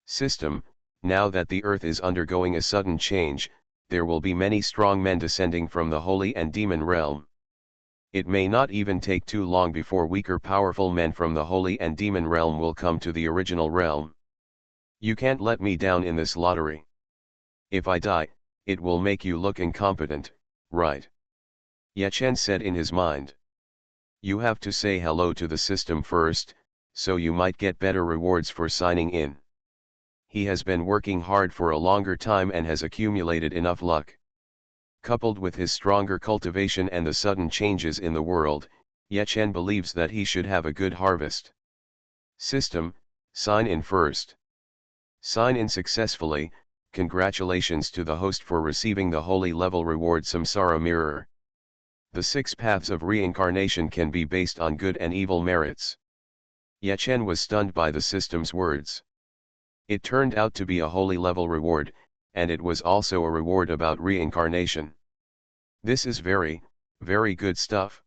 System, now that the earth is undergoing a sudden change, there will be many strong men descending from the holy and demon realm. It may not even take too long before weaker powerful men from the holy and demon realm will come to the original realm. You can't let me down in this lottery. If I die, it will make you look incompetent, right? Ye Chen said in his mind. You have to say hello to the system first, so you might get better rewards for signing in. He has been working hard for a longer time and has accumulated enough luck. Coupled with his stronger cultivation and the sudden changes in the world, Ye Chen believes that he should have a good harvest. System, sign in first. Sign in successfully, congratulations to the host for receiving the holy level reward Samsara Mirror. The 6 paths of reincarnation can be based on good and evil merits. Ye Chen was stunned by the system's words. It turned out to be a holy level reward, and it was also a reward about reincarnation. This is very, very good stuff.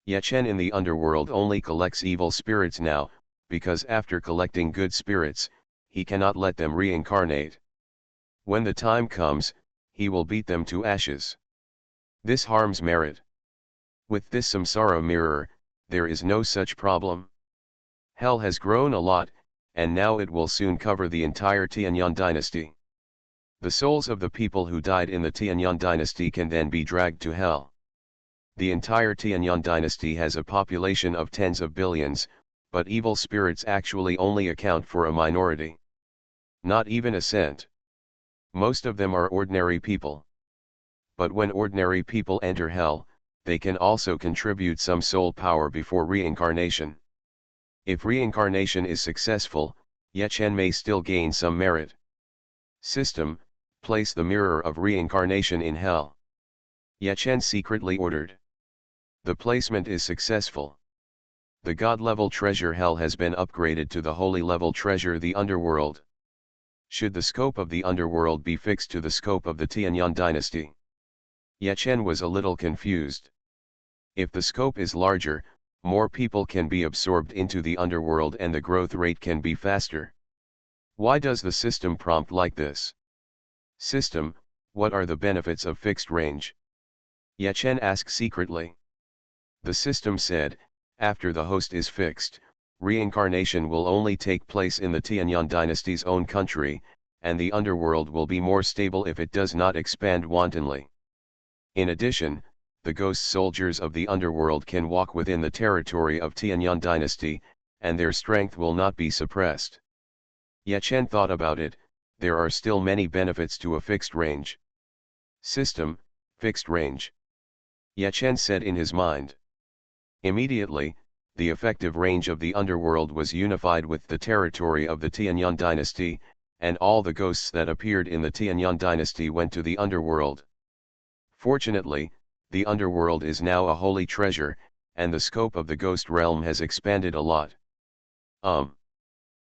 Ye Chen in the underworld only collects evil spirits now, because after collecting good spirits, he cannot let them reincarnate. When the time comes, he will beat them to ashes. This harms merit. With this samsara mirror, there is no such problem. Hell has grown a lot, and now it will soon cover the entire Tianyang dynasty. The souls of the people who died in the Tianyang dynasty can then be dragged to hell. The entire Tianyang dynasty has a population of tens of billions, but evil spirits actually only account for a minority. Not even a cent. Most of them are ordinary people. But when ordinary people enter hell, they can also contribute some soul power before reincarnation. If reincarnation is successful, Ye Chen may still gain some merit. System, place the mirror of reincarnation in hell. Ye Chen secretly ordered. The placement is successful. The god-level treasure hell has been upgraded to the holy level treasure the underworld. Should the scope of the underworld be fixed to the scope of the Tianyang dynasty? Ye Chen was a little confused. If the scope is larger, more people can be absorbed into the underworld and the growth rate can be faster. Why does the system prompt like this? System, what are the benefits of fixed range? Ye Chen asked secretly. The system said, after the host is fixed, reincarnation will only take place in the Tianyang dynasty's own country, and the underworld will be more stable if it does not expand wantonly. In addition, the ghost soldiers of the underworld can walk within the territory of Tianyang dynasty, and their strength will not be suppressed. Ye Chen thought about it, there are still many benefits to a fixed range. System, fixed range. Ye Chen said in his mind. Immediately, the effective range of the underworld was unified with the territory of the Tianyang dynasty, and all the ghosts that appeared in the Tianyang dynasty went to the underworld. Fortunately, the underworld is now a holy treasure, and the scope of the ghost realm has expanded a lot.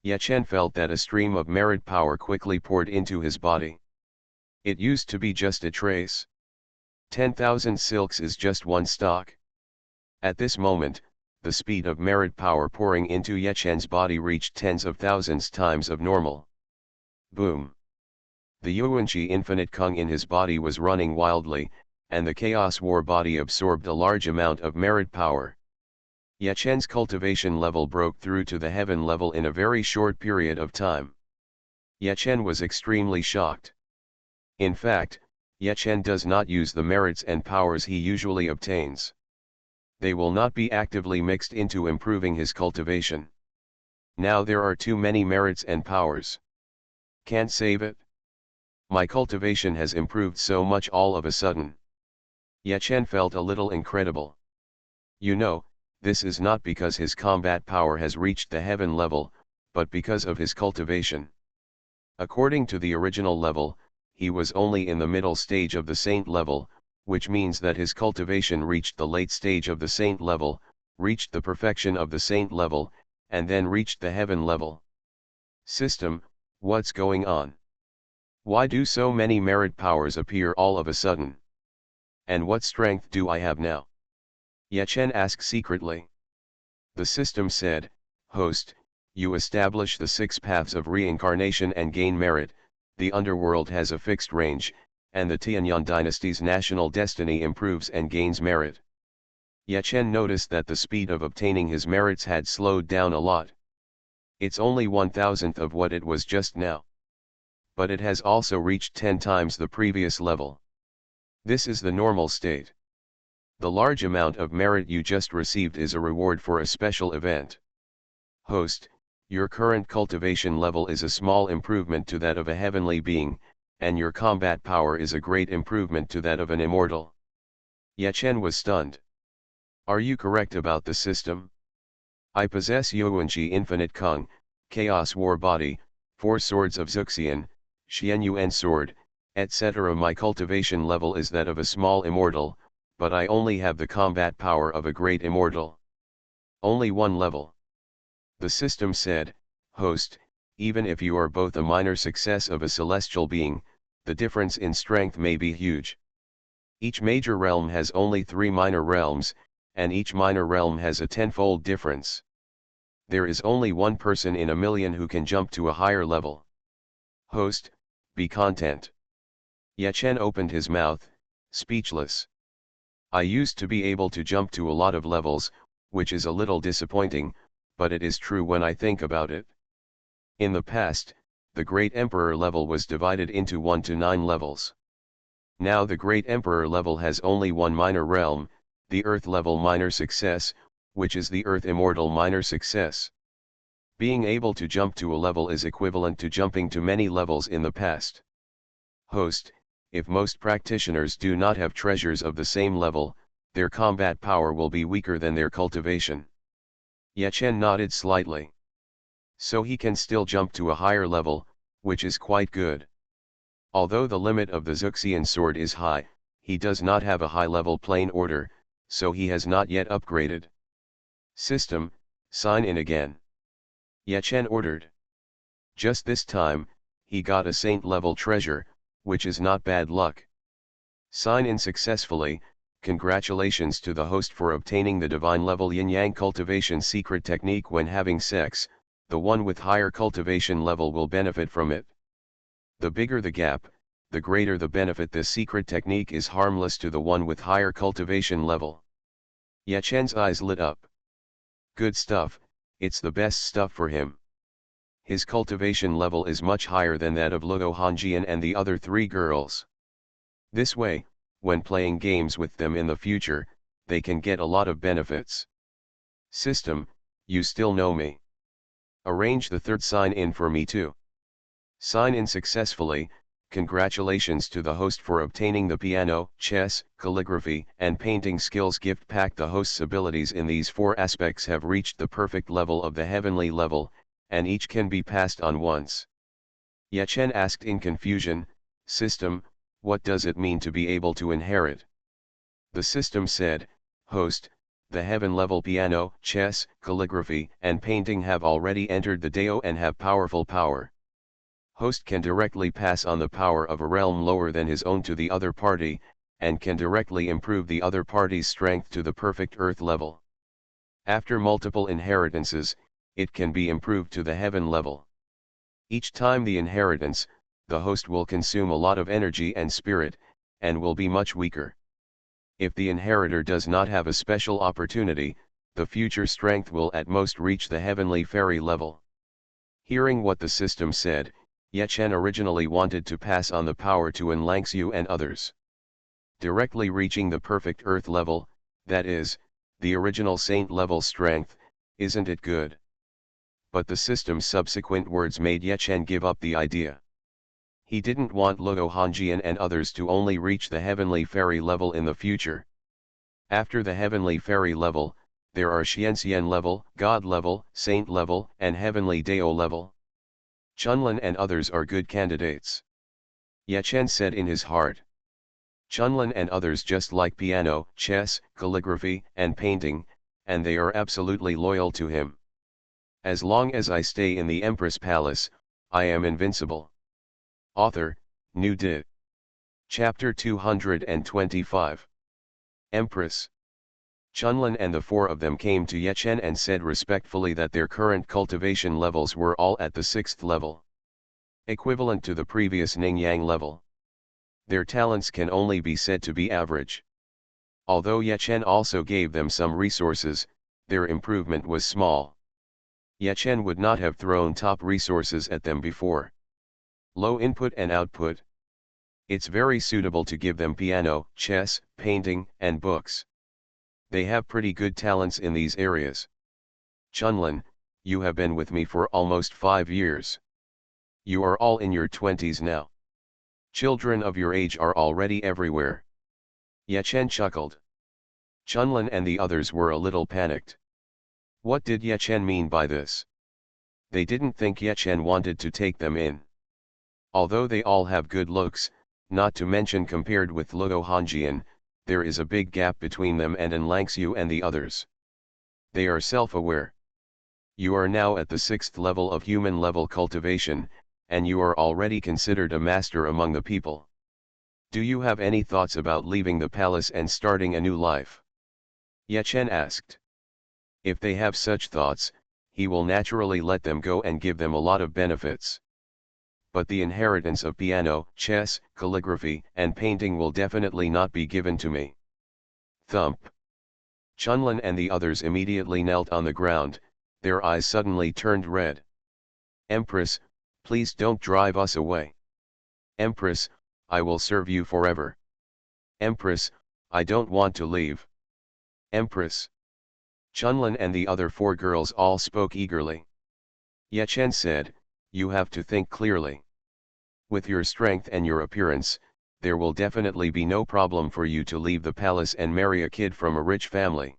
Ye Chen felt that a stream of merit power quickly poured into his body. It used to be just a trace. 10,000 silks is just one stock. At this moment, the speed of merit power pouring into Ye Chen's body reached tens of thousands times of normal. Boom! The Yuanqi infinite Kung in his body was running wildly, and the Chaos War body absorbed a large amount of merit power. Yechen's cultivation level broke through to the heaven level in a very short period of time. Yechen was extremely shocked. In fact, Yechen does not use the merits and powers he usually obtains. They will not be actively mixed into improving his cultivation. Now there are too many merits and powers. Can't save it? My cultivation has improved so much all of a sudden. Yechen felt a little incredible. You know, this is not because his combat power has reached the heaven level, but because of his cultivation. According to the original level, he was only in the middle stage of the saint level, which means that his cultivation reached the late stage of the saint level, reached the perfection of the saint level, and then reached the heaven level. System, what's going on? Why do so many merit powers appear all of a sudden? And what strength do I have now? Yechen asked secretly. The system said, Host, you establish the 6 paths of reincarnation and gain merit, the underworld has a fixed range, and the Tianyang dynasty's national destiny improves and gains merit. Yechen noticed that the speed of obtaining his merits had slowed down a lot. It's only 1,000th of what it was just now. But it has also reached 10 times the previous level. This is the normal state. The large amount of merit you just received is a reward for a special event. Host, your current cultivation level is a small improvement to that of a heavenly being, and your combat power is a great improvement to that of an immortal. Yechen was stunned. Are you correct about the system? I possess Yuanqi Infinite Kung, Chaos War Body, 4 Swords of Xuanhuan, Xuanhuan Sword, etc. My cultivation level is that of a small immortal, but I only have the combat power of a great immortal. Only 1 level. The system said, Host, even if you are both a minor success of a celestial being, the difference in strength may be huge. Each major realm has only 3 minor realms, and each minor realm has a 10-fold difference. There is only 1 person in a million who can jump to a higher level. Host, be content. Yechen opened his mouth, speechless. I used to be able to jump to a lot of levels, which is a little disappointing, but it is true when I think about it. In the past, the Great Emperor level was divided into 1 to 9 levels. Now the Great Emperor level has only 1 minor realm, the Earth level minor success, which is the Earth Immortal minor success. Being able to jump to a level is equivalent to jumping to many levels in the past. Host, if most practitioners do not have treasures of the same level, their combat power will be weaker than their cultivation. Yechen nodded slightly. So he can still jump to a higher level, which is quite good. Although the limit of the Xuanhuan sword is high, he does not have a high-level plane order, so he has not yet upgraded. System, sign in again. Yechen ordered. Just this time, he got a saint-level treasure, which is not bad luck. Sign in successfully. Congratulations to the host for obtaining the divine level yin-yang cultivation secret technique when having sex. The one with higher cultivation level will benefit from it. The bigger the gap, the greater the benefit. This secret technique is harmless to the one with higher cultivation level. Yechen's eyes lit up. Good stuff, it's the best stuff for him. His cultivation level is much higher than that of Luo Hanjian and the other 3 girls. This way, when playing games with them in the future, they can get a lot of benefits. System, you still know me. Arrange the 3rd sign-in for me too. Sign in successfully. Congratulations to the host for obtaining the piano, chess, calligraphy, and painting skills gift pack. The host's abilities in these 4 aspects have reached the perfect level of the heavenly level, and each can be passed on once. Yechen asked in confusion, System, what does it mean to be able to inherit? The system said, Host, the heaven-level piano, chess, calligraphy, and painting have already entered the Dao and have powerful power. Host can directly pass on the power of a realm lower than his own to the other party, and can directly improve the other party's strength to the perfect earth level. After multiple inheritances, it can be improved to the heaven level. Each time the inheritance, the host will consume a lot of energy and spirit, and will be much weaker. If the inheritor does not have a special opportunity, the future strength will at most reach the heavenly fairy level. Hearing what the system said, Ye Chen originally wanted to pass on the power to Enlangxiu and others. Directly reaching the perfect earth level, that is, the original saint level strength, isn't it good? But the system's subsequent words made Ye Chen give up the idea. He didn't want Luo Hongjian and others to only reach the heavenly fairy level in the future. After the heavenly fairy level, there are Xianxian level, God level, Saint level, and heavenly Dao level. Chunlin and others are good candidates. Ye Chen said in his heart. Chunlin and others just like piano, chess, calligraphy, and painting, and they are absolutely loyal to him. As long as I stay in the Empress Palace, I am invincible. Author, New Di. Chapter 225. Empress. Chunlin and the four of them came to Ye Chen and said respectfully that their current cultivation levels were all at the 6th level. Equivalent to the previous Ningyang level. Their talents can only be said to be average. Although Ye Chen also gave them some resources, their improvement was small. Ye Chen would not have thrown top resources at them before. Low input and output. It's very suitable to give them piano, chess, painting, and books. They have pretty good talents in these areas. Chunlin, you have been with me for almost 5 years. You are all in your 20s now. Children of your age are already everywhere. Ye Chen chuckled. Chunlin and the others were a little panicked. What did Ye Chen mean by this? They didn't think Ye Chen wanted to take them in. Although they all have good looks, not to mention compared with Luo Hongjian, there is a big gap between them and Enlangxiu and the others. They are self-aware. You are now at the 6th level of human level cultivation, and you are already considered a master among the people. Do you have any thoughts about leaving the palace and starting a new life? Ye Chen asked. If they have such thoughts, he will naturally let them go and give them a lot of benefits. But the inheritance of piano, chess, calligraphy, and painting will definitely not be given to me. Thump. Chunlin and the others immediately knelt on the ground, their eyes suddenly turned red. Empress, please don't drive us away. Empress, I will serve you forever. Empress, I don't want to leave. Empress. Chunlin and the other 4 girls all spoke eagerly. Ye Chen said, you have to think clearly. With your strength and your appearance, there will definitely be no problem for you to leave the palace and marry a kid from a rich family.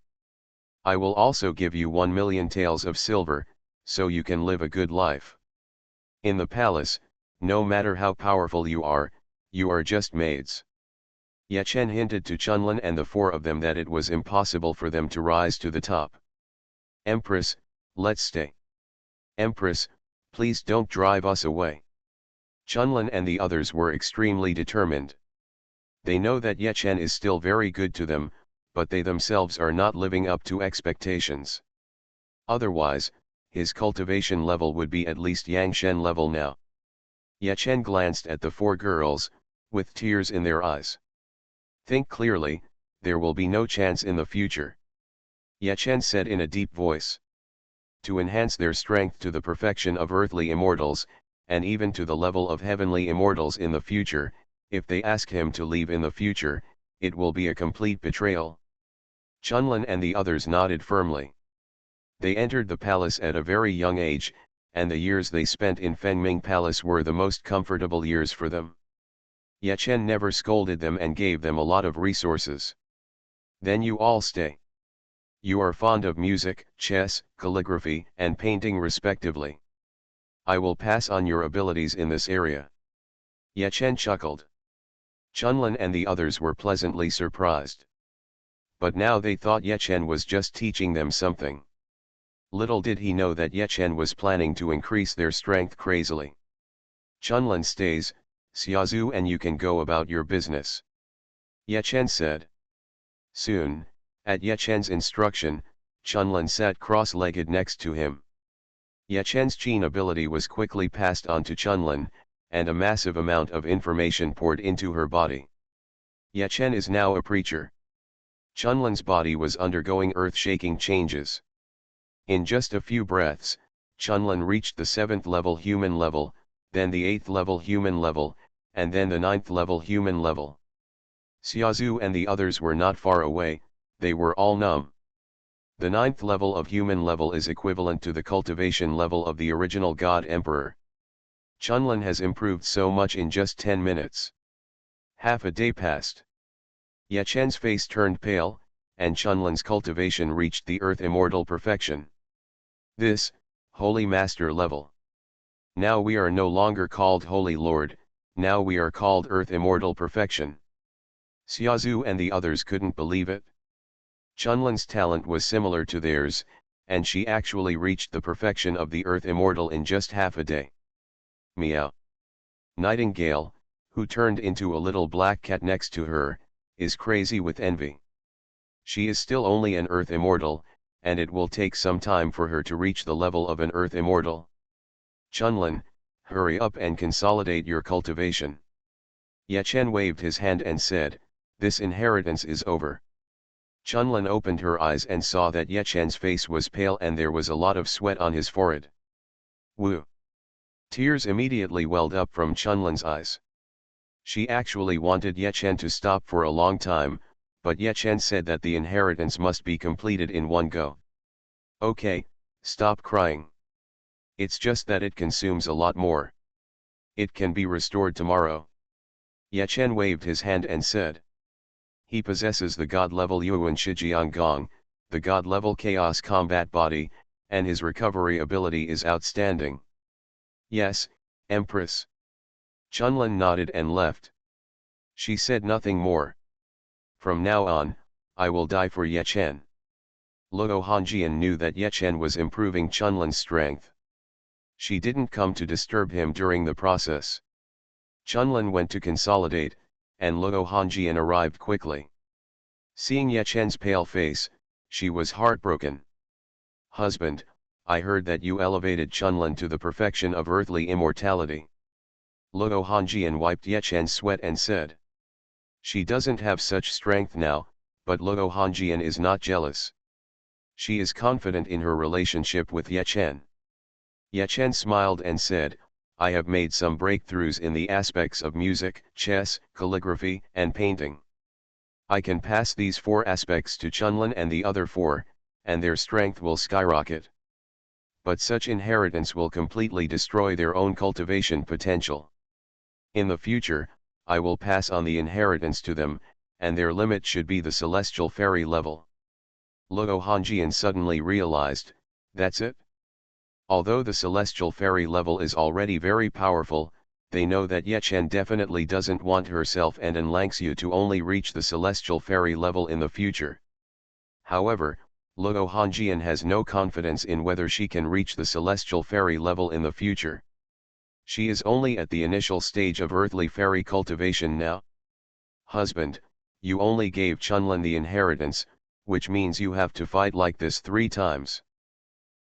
I will also give you 1 million taels of silver, so you can live a good life. In the palace, no matter how powerful you are just maids. Ye Chen hinted to Chunlin and the 4 of them that it was impossible for them to rise to the top. Empress, let's stay. Empress, please don't drive us away. Chunlin and the others were extremely determined. They know that Ye Chen is still very good to them, but they themselves are not living up to expectations. Otherwise, his cultivation level would be at least Yangshen level now. Ye Chen glanced at the 4 girls, with tears in their eyes. Think clearly, there will be no chance in the future. Ye Chen said in a deep voice. To enhance their strength to the perfection of earthly immortals, and even to the level of heavenly immortals in the future, if they ask him to leave in the future, it will be a complete betrayal. Chunlin and the others nodded firmly. They entered the palace at a very young age, and the years they spent in Fengming Palace were the most comfortable years for them. Ye Chen never scolded them and gave them a lot of resources. Then you all stay. You are fond of music, chess, calligraphy, and painting respectively. I will pass on your abilities in this area. Ye Chen chuckled. Chunlin and the others were pleasantly surprised. But now they thought Ye Chen was just teaching them something. Little did he know that Ye Chen was planning to increase their strength crazily. Chunlin stays, Xiaozu, and you can go about your business. Ye Chen said. Soon, at Ye Chen's instruction, Chunlin sat cross-legged next to him. Ye Chen's Qin ability was quickly passed on to Chunlin, and a massive amount of information poured into her body. Ye Chen is now a preacher. Chunlin's body was undergoing earth-shaking changes. In just a few breaths, Chunlin reached the 7th level human level, then the 8th level human level, and then the 9th level human level. Xiaozu and the others were not far away, they were all numb. The 9th level of human level is equivalent to the cultivation level of the original God Emperor. Chunlin has improved so much in just 10 minutes. Half a day passed. Ye Chen's face turned pale, and Chunlin's cultivation reached the Earth Immortal perfection. This, Holy Master level. Now we are no longer called Holy Lord, now we are called Earth Immortal perfection. Xiaozu and the others couldn't believe it. Chunlin's talent was similar to theirs, and she actually reached the perfection of the Earth Immortal in just half a day. Meow. Nightingale, who turned into a little black cat next to her, is crazy with envy. She is still only an Earth Immortal, and it will take some time for her to reach the level of an Earth Immortal. Chunlin, hurry up and consolidate your cultivation. Ye Chen waved his hand and said, "This inheritance is over." Chunlin opened her eyes and saw that Ye Chen's face was pale and there was a lot of sweat on his forehead. Woo! Tears immediately welled up from Chunlin's eyes. She actually wanted Ye Chen to stop for a long time, but Ye Chen said that the inheritance must be completed in one go. Okay, stop crying. It's just that it consumes a lot more. It can be restored tomorrow. Ye Chen waved his hand and said. He possesses the God-level Yuan Shijiang Gong, the God-level Chaos Combat Body, and his recovery ability is outstanding. Yes, Empress. Chunlin nodded and left. She said nothing more. From now on, I will die for Ye Chen. Luo Hongjian knew that Ye Chen was improving Chunlin's strength. She didn't come to disturb him during the process. Chunlin went to consolidate, and Luo Hongjian arrived quickly. Seeing Ye Chen's pale face, she was heartbroken. Husband, I heard that you elevated Chunlin to the perfection of earthly immortality. Luo Hongjian wiped Ye Chen's sweat and said. She doesn't have such strength now, but Luo Hongjian is not jealous. She is confident in her relationship with Ye Chen. Ye Chen smiled and said, I have made some breakthroughs in the aspects of music, chess, calligraphy, and painting. I can pass these 4 aspects to Chunlin and the other 4, and their strength will skyrocket. But such inheritance will completely destroy their own cultivation potential. In the future, I will pass on the inheritance to them, and their limit should be the celestial fairy level. Luo Hongjian suddenly realized, that's it? Although the celestial fairy level is already very powerful, they know that Ye Chen definitely doesn't want herself and Anlangxiu to only reach the celestial fairy level in the future. However, Luo Hongjian has no confidence in whether she can reach the celestial fairy level in the future. She is only at the initial stage of earthly fairy cultivation now. Husband, you only gave Chunlin the inheritance, which means you have to fight like this 3 times.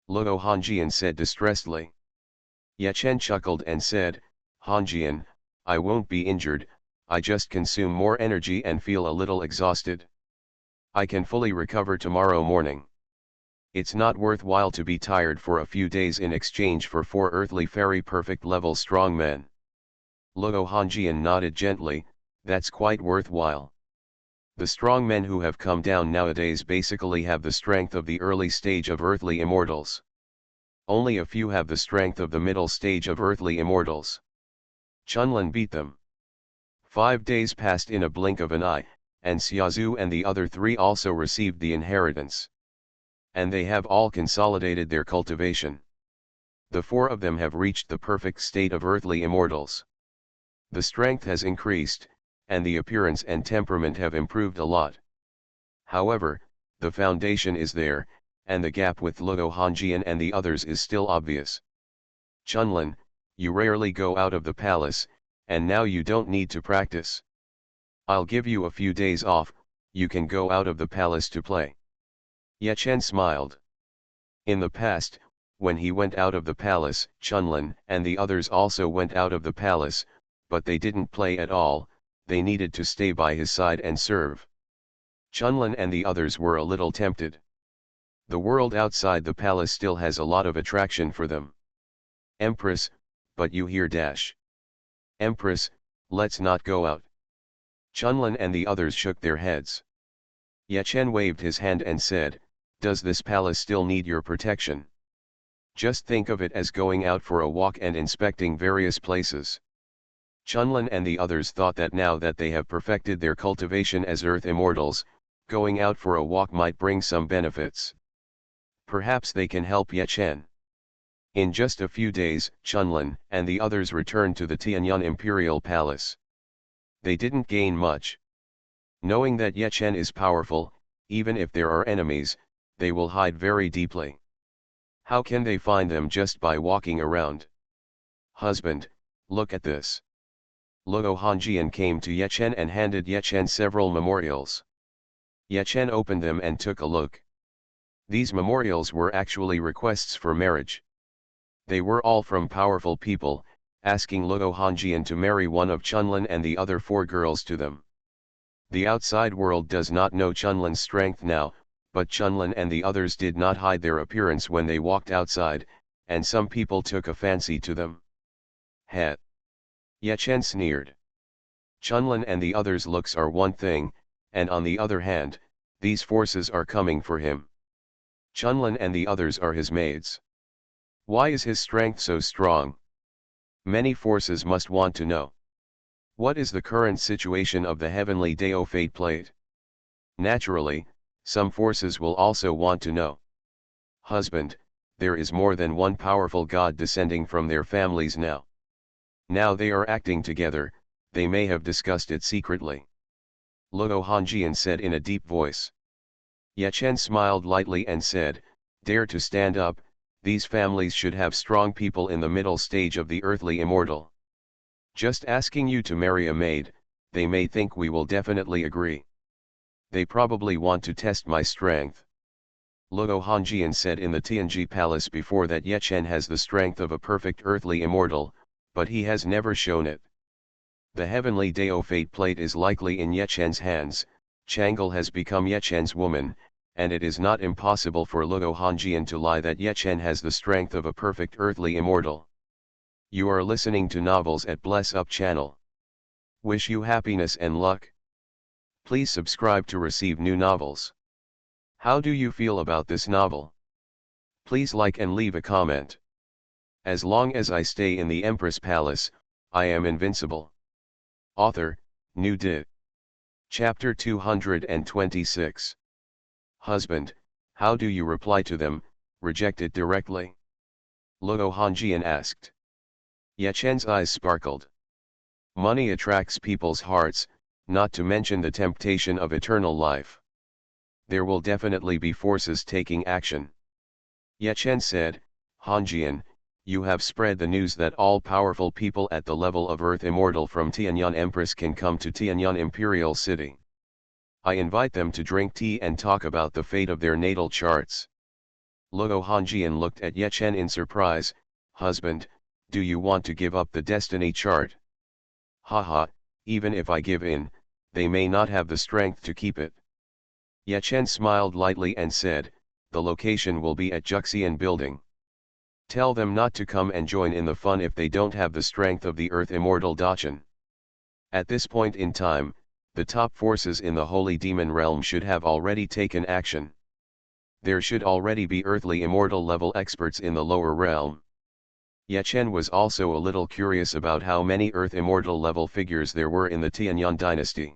Luo Hongjian said distressedly. Ye Chen chuckled and said, Hongjian, I won't be injured, I just consume more energy and feel a little exhausted. I can fully recover tomorrow morning. It's not worthwhile to be tired for a few days in exchange for 4 earthly fairy perfect level strong men. Luo Hongjian nodded gently, that's quite worthwhile. The strong men who have come down nowadays basically have the strength of the early stage of earthly immortals. Only a few have the strength of the middle stage of earthly immortals. Chunlin beat them. 5 days passed in a blink of an eye, and Xiaozu and the other 3 also received the inheritance. And they have all consolidated their cultivation. The 4 of them have reached the perfect state of earthly immortals. The strength has increased, and the appearance and temperament have improved a lot. However, the foundation is there, and the gap with Luo Hongjian and the others is still obvious. Chunlin, you rarely go out of the palace, and now you don't need to practice. I'll give you a few days off, you can go out of the palace to play. Ye Chen smiled. In the past, when he went out of the palace, Chunlin and the others also went out of the palace, but they didn't play at all, they needed to stay by his side and serve. Chunlin and the others were a little tempted. The world outside the palace still has a lot of attraction for them. Empress, but you hear dash. Empress, let's not go out. Chunlin and the others shook their heads. Yechen waved his hand and said, does this palace still need your protection? Just think of it as going out for a walk and inspecting various places. Chunlin and the others thought that now that they have perfected their cultivation as Earth Immortals, going out for a walk might bring some benefits. Perhaps they can help Yechen. In just a few days, Chunlin and the others returned to the Tianyang Imperial Palace. They didn't gain much. Knowing that Yechen is powerful, even if there are enemies, they will hide very deeply. How can they find them just by walking around? Husband, look at this. Luo Hongjian came to Yechen and handed Yechen several memorials. Yechen opened them and took a look. These memorials were actually requests for marriage. They were all from powerful people, asking Luo Hongjian to marry one of Chunlin and the other 4 girls to them. The outside world does not know Chunlin's strength now, but Chunlin and the others did not hide their appearance when they walked outside, and some people took a fancy to them. Heh! Yechen sneered. Chunlin and the others' looks are one thing, and on the other hand, these forces are coming for him. Chunlin and the others are his maids. Why is his strength so strong? Many forces must want to know. What is the current situation of the heavenly Dao Fate Plate? Naturally, some forces will also want to know. Husband, there is more than one powerful god descending from their families now. Now they are acting together, they may have discussed it secretly. Luo Hongjian said in a deep voice. Yechen smiled lightly and said, dare to stand up, these families should have strong people in the middle stage of the earthly immortal. Just asking you to marry a maid, they may think we will definitely agree. They probably want to test my strength. Luo Hongjian said in the Tianji Palace before that Yechen has the strength of a perfect earthly immortal, but he has never shown it. The heavenly Dao Fate Plate is likely in Yechen's hands, Chang'e has become Yechen's woman, and it is not impossible for Luo Hongjian to lie that Yechen has the strength of a perfect earthly immortal. You are listening to Novels at Bless Up channel. Wish you happiness and luck. Please subscribe to receive new novels. How do you feel about this novel? Please like and leave a comment. As long as I stay in the Empress Palace, I am invincible. Author, New Di. Chapter 226. Husband, how do you reply to them, rejected directly? Luo Hongjian asked. Yechen's eyes sparkled. Money attracts people's hearts, not to mention the temptation of eternal life. There will definitely be forces taking action. Yechen said, Hongjian, you have spread the news that all powerful people at the level of Earth Immortal from Tianyang Empress can come to Tianyang Imperial City. I invite them to drink tea and talk about the fate of their natal charts. Luo Hongjian looked at Yechen in surprise. Husband, do you want to give up the destiny chart? Haha, even if I give in, they may not have the strength to keep it. Yechen smiled lightly and said, the location will be at Juxian Building. Tell them not to come and join in the fun if they don't have the strength of the Earth Immortal Dachan. At this point in time, the top forces in the Holy Demon Realm should have already taken action. There should already be Earthly Immortal level experts in the lower realm. Yechen was also a little curious about how many Earth Immortal level figures there were in the Tianyang dynasty.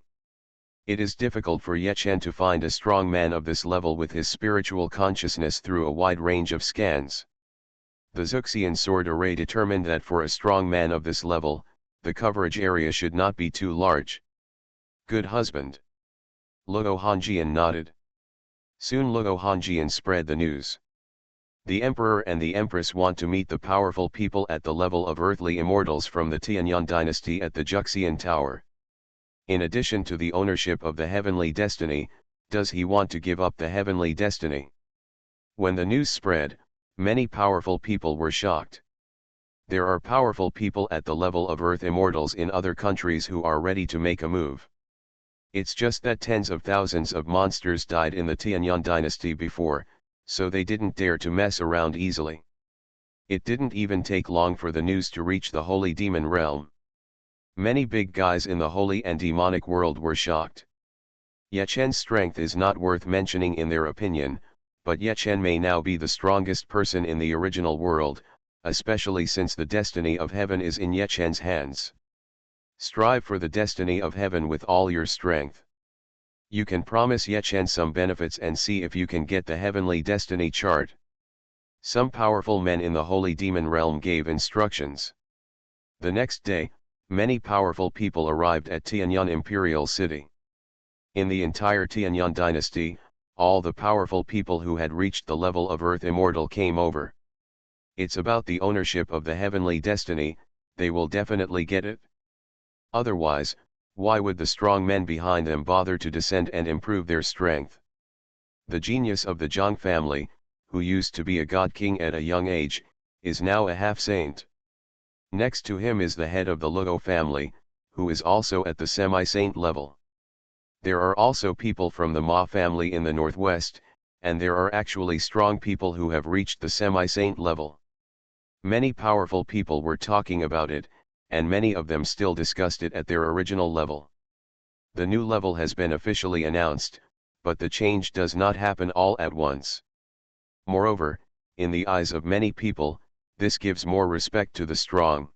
It is difficult for Yechen to find a strong man of this level with his spiritual consciousness through a wide range of scans. The Xuxian sword array determined that for a strong man of this level, the coverage area should not be too large. Good husband. Luo Hongjian nodded. Soon Luo Hongjian spread the news. The Emperor and the Empress want to meet the powerful people at the level of earthly immortals from the Tianyang dynasty at the Juxian Tower. In addition to the ownership of the heavenly destiny, does he want to give up the heavenly destiny? When the news spread, many powerful people were shocked. There are powerful people at the level of Earth Immortals in other countries who are ready to make a move. It's just that tens of thousands of monsters died in the Tianyang dynasty before, so they didn't dare to mess around easily. It didn't even take long for the news to reach the holy demon realm. Many big guys in the holy and demonic world were shocked. Ye Chen's strength is not worth mentioning in their opinion, but Ye Chen may now be the strongest person in the original world, especially since the destiny of heaven is in Ye Chen's hands. Strive for the destiny of heaven with all your strength. You can promise Ye Chen some benefits and see if you can get the heavenly destiny chart. Some powerful men in the holy demon realm gave instructions. The next day, many powerful people arrived at Tianyang Imperial City. In the entire Tianyang dynasty, all the powerful people who had reached the level of Earth Immortal came over. It's about the ownership of the heavenly destiny, they will definitely get it. Otherwise, why would the strong men behind them bother to descend and improve their strength? The genius of the Zhang family, who used to be a god king at a young age, is now a half-saint. Next to him is the head of the Luo family, who is also at the semi-saint level. There are also people from the Ma family in the northwest, and there are actually strong people who have reached the semi-saint level. Many powerful people were talking about it, and many of them still discussed it at their original level. The new level has been officially announced, but the change does not happen all at once. Moreover, in the eyes of many people, this gives more respect to the strong.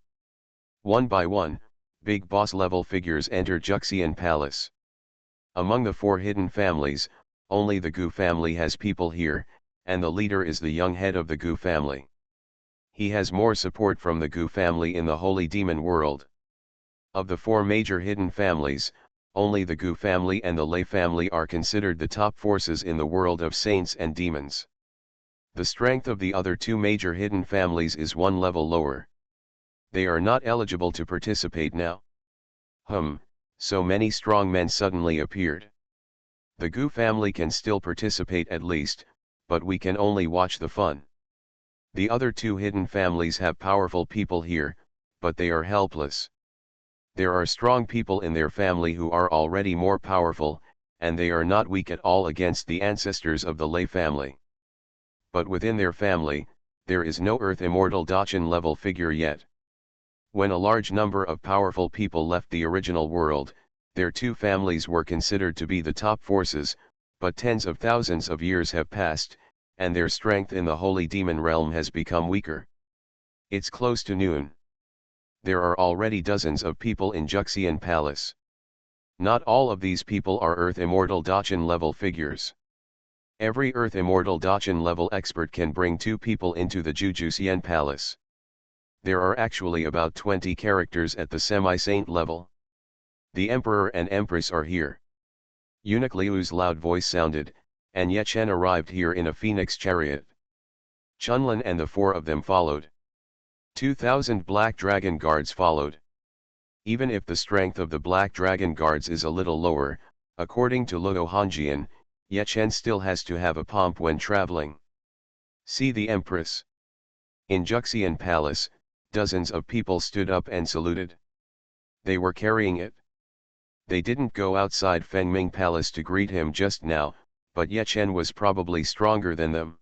One by one, big boss level figures enter Xuanhuan Palace. Among the 4 hidden families, only the Gu family has people here, and the leader is the young head of the Gu family. He has more support from the Gu family in the holy demon world. Of the 4 major hidden families, only the Gu family and the Lei family are considered the top forces in the world of saints and demons. The strength of the other 2 major hidden families is 1 level lower. They are not eligible to participate now. So many strong men suddenly appeared. The Gu family can still participate at least, but we can only watch the fun. The other 2 hidden families have powerful people here, but they are helpless. There are strong people in their family who are already more powerful, and they are not weak at all against the ancestors of the Lei family. But within their family, there is no Earth Immortal Dachan level figure yet. When a large number of powerful people left the original world, their 2 families were considered to be the top forces, but tens of thousands of years have passed, and their strength in the holy demon realm has become weaker. It's close to noon. There are already dozens of people in Xuanhuan Palace. Not all of these people are Earth Immortal Dachan level figures. Every Earth Immortal Dachan level expert can bring 2 people into the Xuanhuan Palace. There are actually about 20 characters at the semi-saint level. The Emperor and Empress are here. Eunuch Liu's loud voice sounded, and Ye Chen arrived here in a phoenix chariot. Xuanhuan and the 4 of them followed. 2,000 Black Dragon Guards followed. Even if the strength of the Black Dragon Guards is a little lower, according to Luo Hanjian, Ye Chen still has to have a pomp when traveling. See the Empress. In Xuanhuan Palace, dozens of people stood up and saluted. They were carrying it. They didn't go outside Fengming Palace to greet him just now, but Ye Chen was probably stronger than them.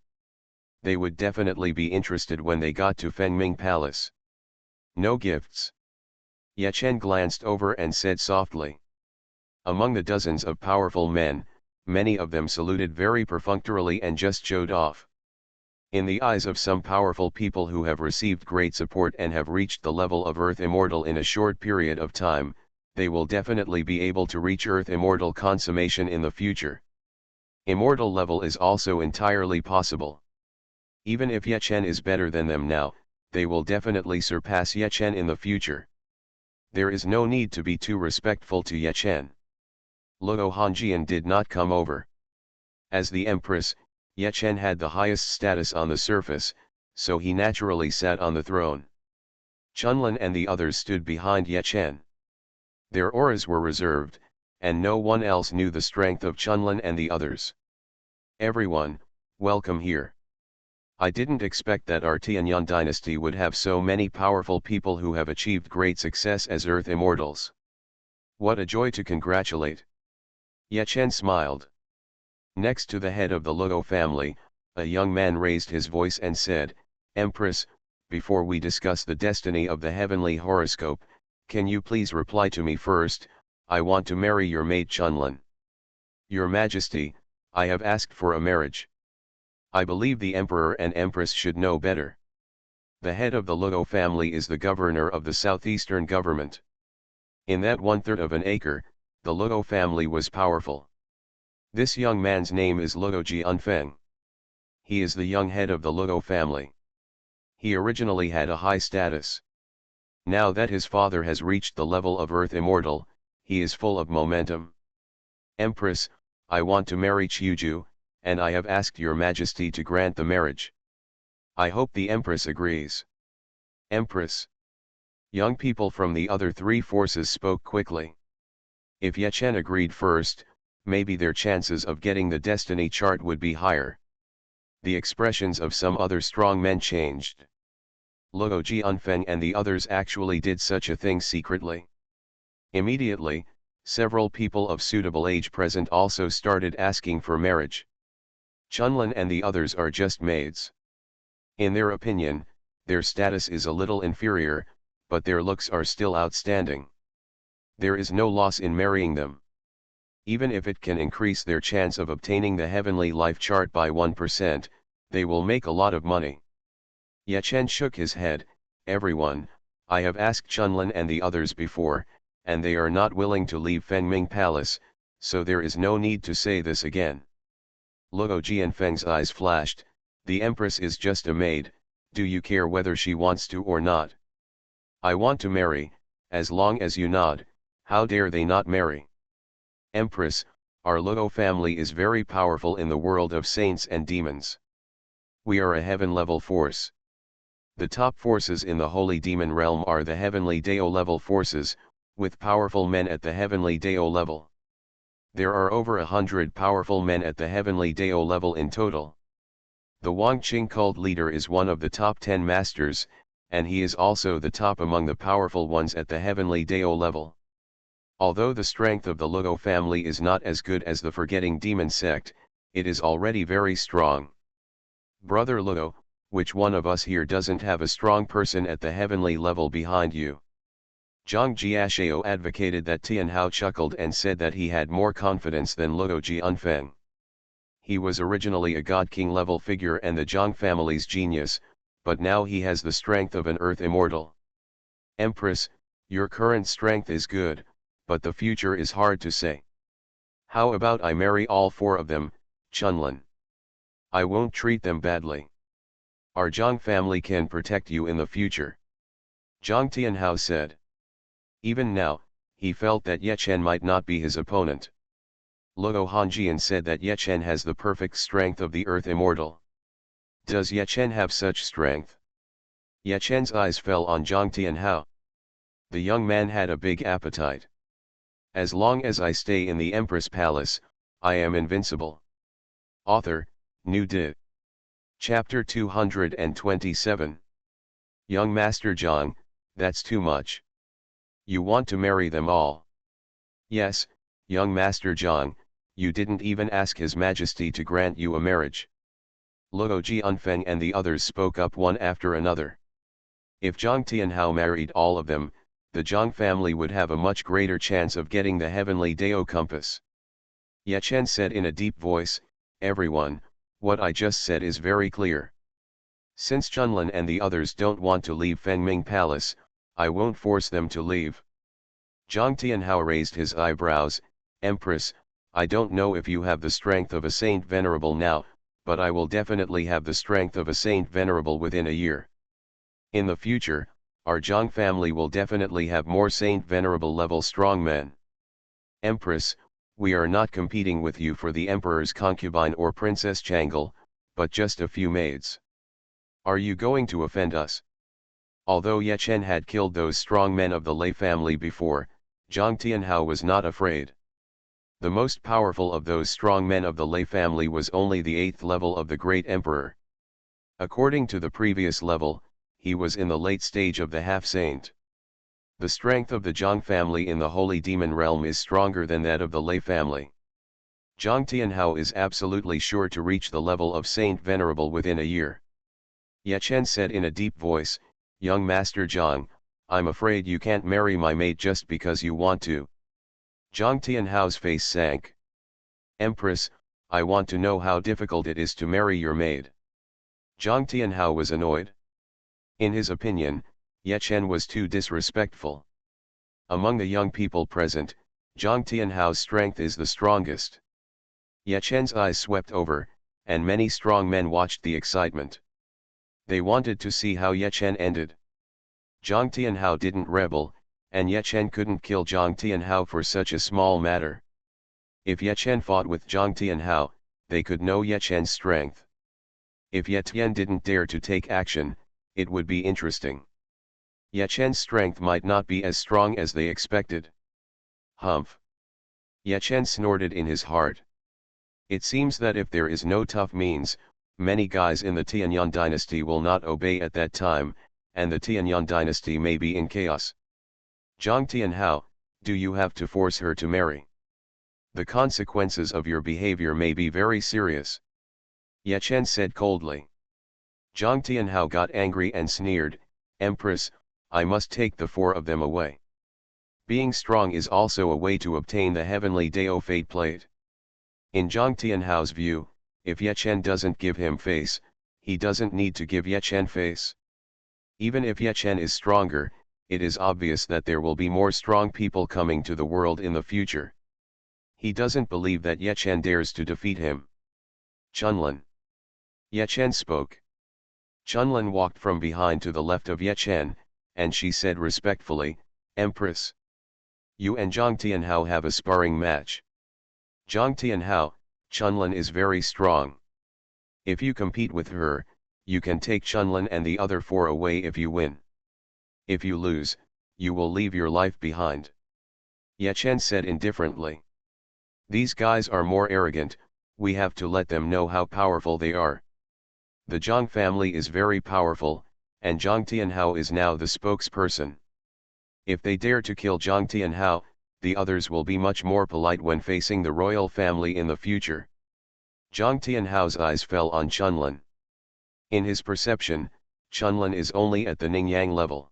They would definitely be interested when they got to Fengming Palace. No gifts. Ye Chen glanced over and said softly. Among the dozens of powerful men, many of them saluted very perfunctorily and just showed off. In the eyes of some powerful people who have received great support and have reached the level of Earth Immortal in a short period of time, they will definitely be able to reach Earth Immortal consummation in the future. Immortal level is also entirely possible. Even if Ye Chen is better than them now, they will definitely surpass Ye Chen in the future. There is no need to be too respectful to Ye Chen. Luo Hanjian did not come over. As the Empress, Ye Chen had the highest status on the surface, so he naturally sat on the throne. Xuanhuan and the others stood behind Ye Chen. Their auras were reserved, and no one else knew the strength of Xuanhuan and the others. Everyone, welcome here. I didn't expect that our Tianyang dynasty would have so many powerful people who have achieved great success as Earth Immortals. What a joy to congratulate. Ye Chen smiled. Next to the head of the Luo family, a young man raised his voice and said, "Empress, before we discuss the destiny of the heavenly horoscope, can you please reply to me first? I want to marry your maid Xuanhuan. Your Majesty, I have asked for a marriage. I believe the Emperor and Empress should know better. The head of the Luo family is the governor of the southeastern government. In that 1/3 of an acre, the Luo family was powerful. This young man's name is Luo Jianfeng. He is the young head of the Luo family. He originally had a high status. Now that his father has reached the level of Earth Immortal, he is full of momentum. Empress, I want to marry Qiuju, and I have asked your Majesty to grant the marriage. I hope the Empress agrees." Empress. Young people from the other three forces spoke quickly. If Ye Chen agreed first, maybe their chances of getting the destiny chart would be higher. The expressions of some other strong men changed. Luo Jianfeng and the others actually did such a thing secretly. Immediately, several people of suitable age present also started asking for marriage. Xuanhuan and the others are just maids. In their opinion, their status is a little inferior, but their looks are still outstanding. There is no loss in marrying them. Even if it can increase their chance of obtaining the heavenly life chart by 1%, they will make a lot of money. Ye Chen shook his head, "Everyone, I have asked Xuanhuan and the others before, and they are not willing to leave Fengming Palace, so there is no need to say this again." Luo Jianfeng's eyes flashed, "The Empress is just a maid, do you care whether she wants to or not? I want to marry, as long as you nod, how dare they not marry? Empress, our Luo family is very powerful in the world of saints and demons. We are a heaven-level force. The top forces in the holy demon realm are the heavenly Dao-level forces, with powerful men at the heavenly Dao level. There are over 100 powerful men at the heavenly Dao level in total. The Wangqing cult leader is one of the top 10 masters, and he is also the top among the powerful ones at the heavenly Dao level. Although the strength of the Luo family is not as good as the Forgetting Demon sect, it is already very strong. Brother Luo, which one of us here doesn't have a strong person at the heavenly level behind you? Zhang Jiashao advocated that. Tianhao chuckled and said that he had more confidence than Luo Jianfeng. He was originally a God King level figure and the Zhang family's genius, but now he has the strength of an Earth Immortal. Empress, your current strength is good, but the future is hard to say. How about I marry all 4 of them, Xuanhuan? I won't treat them badly. Our Zhang family can protect you in the future. Zhang Tianhao said. Even now, he felt that Ye Chen might not be his opponent. Luo Hanjian said that Ye Chen has the perfect strength of the Earth Immortal. Does Ye Chen have such strength? Ye Chen's eyes fell on Zhang Tianhao. The young man had a big appetite. As long as I stay in the Empress Palace, I am invincible. Author, New Di. Chapter 227. Young Master Zhang, that's too much. You want to marry them all? Yes, young Master Zhang, you didn't even ask His Majesty to grant you a marriage. Luo Jianfeng and the others spoke up one after another. If Zhang Tianhao married all of them, the Zhang family would have a much greater chance of getting the heavenly Dao compass. Ye Chen said in a deep voice, "Everyone, what I just said is very clear. Since Xuanhuan and the others don't want to leave Fengming Palace, I won't force them to leave." Zhang Tianhao raised his eyebrows, "Empress, I don't know if you have the strength of a Saint Venerable now, but I will definitely have the strength of a Saint Venerable within a year. In the future, our Zhang family will definitely have more Saint Venerable level strong men. Empress, we are not competing with you for the Emperor's concubine or Princess Changle, but just a few maids. Are you going to offend us?" Although Ye Chen had killed those strong men of the Lei family before, Zhang Tianhao was not afraid. The most powerful of those strong men of the Lei family was only the 8th level of the Great Emperor. According to the previous level, he was in the late stage of the half-saint. The strength of the Zhang family in the Holy Demon realm is stronger than that of the Lei family. Zhang Tianhao is absolutely sure to reach the level of Saint Venerable within a year. Ye Chen said in a deep voice, "Young Master Zhang, I'm afraid you can't marry my maid just because you want to." Zhang Tianhao's face sank. "Empress, I want to know how difficult it is to marry your maid." Zhang Tianhao was annoyed. In his opinion, Ye Chen was too disrespectful. Among the young people present, Zhang Tianhao's strength is the strongest. Ye Chen's eyes swept over, and many strong men watched the excitement. They wanted to see how Ye Chen ended. Zhang Tianhao didn't rebel, and Ye Chen couldn't kill Zhang Tianhao for such a small matter. If Ye Chen fought with Zhang Tianhao, they could know Ye Chen's strength. If Ye Tian didn't dare to take action, it would be interesting. Ye Chen's strength might not be as strong as they expected. Humph! Ye Chen snorted in his heart. It seems that if there is no tough means, many guys in the Tianyang dynasty will not obey at that time, and the Tianyang dynasty may be in chaos. Zhang Tianhao, do you have to force her to marry? The consequences of your behavior may be very serious. Ye Chen said coldly. Zhang Tianhao got angry and sneered, "Empress, I must take the four of them away." Being strong is also a way to obtain the heavenly Dao Fate Plate. In Zhang Tianhao's view, if Ye Chen doesn't give him face, he doesn't need to give Ye Chen face. Even if Ye Chen is stronger, it is obvious that there will be more strong people coming to the world in the future. He doesn't believe that Ye Chen dares to defeat him. "Chunlin." Ye Chen spoke. Chunlin walked from behind to the left of Ye Chen, and she said respectfully, "Empress, you and Zhang Tianhao have a sparring match. Zhang Tianhao, Chunlin is very strong. If you compete with her, you can take Chunlin and the other four away if you win. If you lose, you will leave your life behind." Ye Chen said indifferently. "These guys are more arrogant, we have to let them know how powerful they are. The Zhang family is very powerful, and Zhang Tianhao is now the spokesperson. If they dare to kill Zhang Tianhao, the others will be much more polite when facing the royal family in the future." Zhang Tianhao's eyes fell on Chunlin. In his perception, Chunlin is only at the Ningyang level.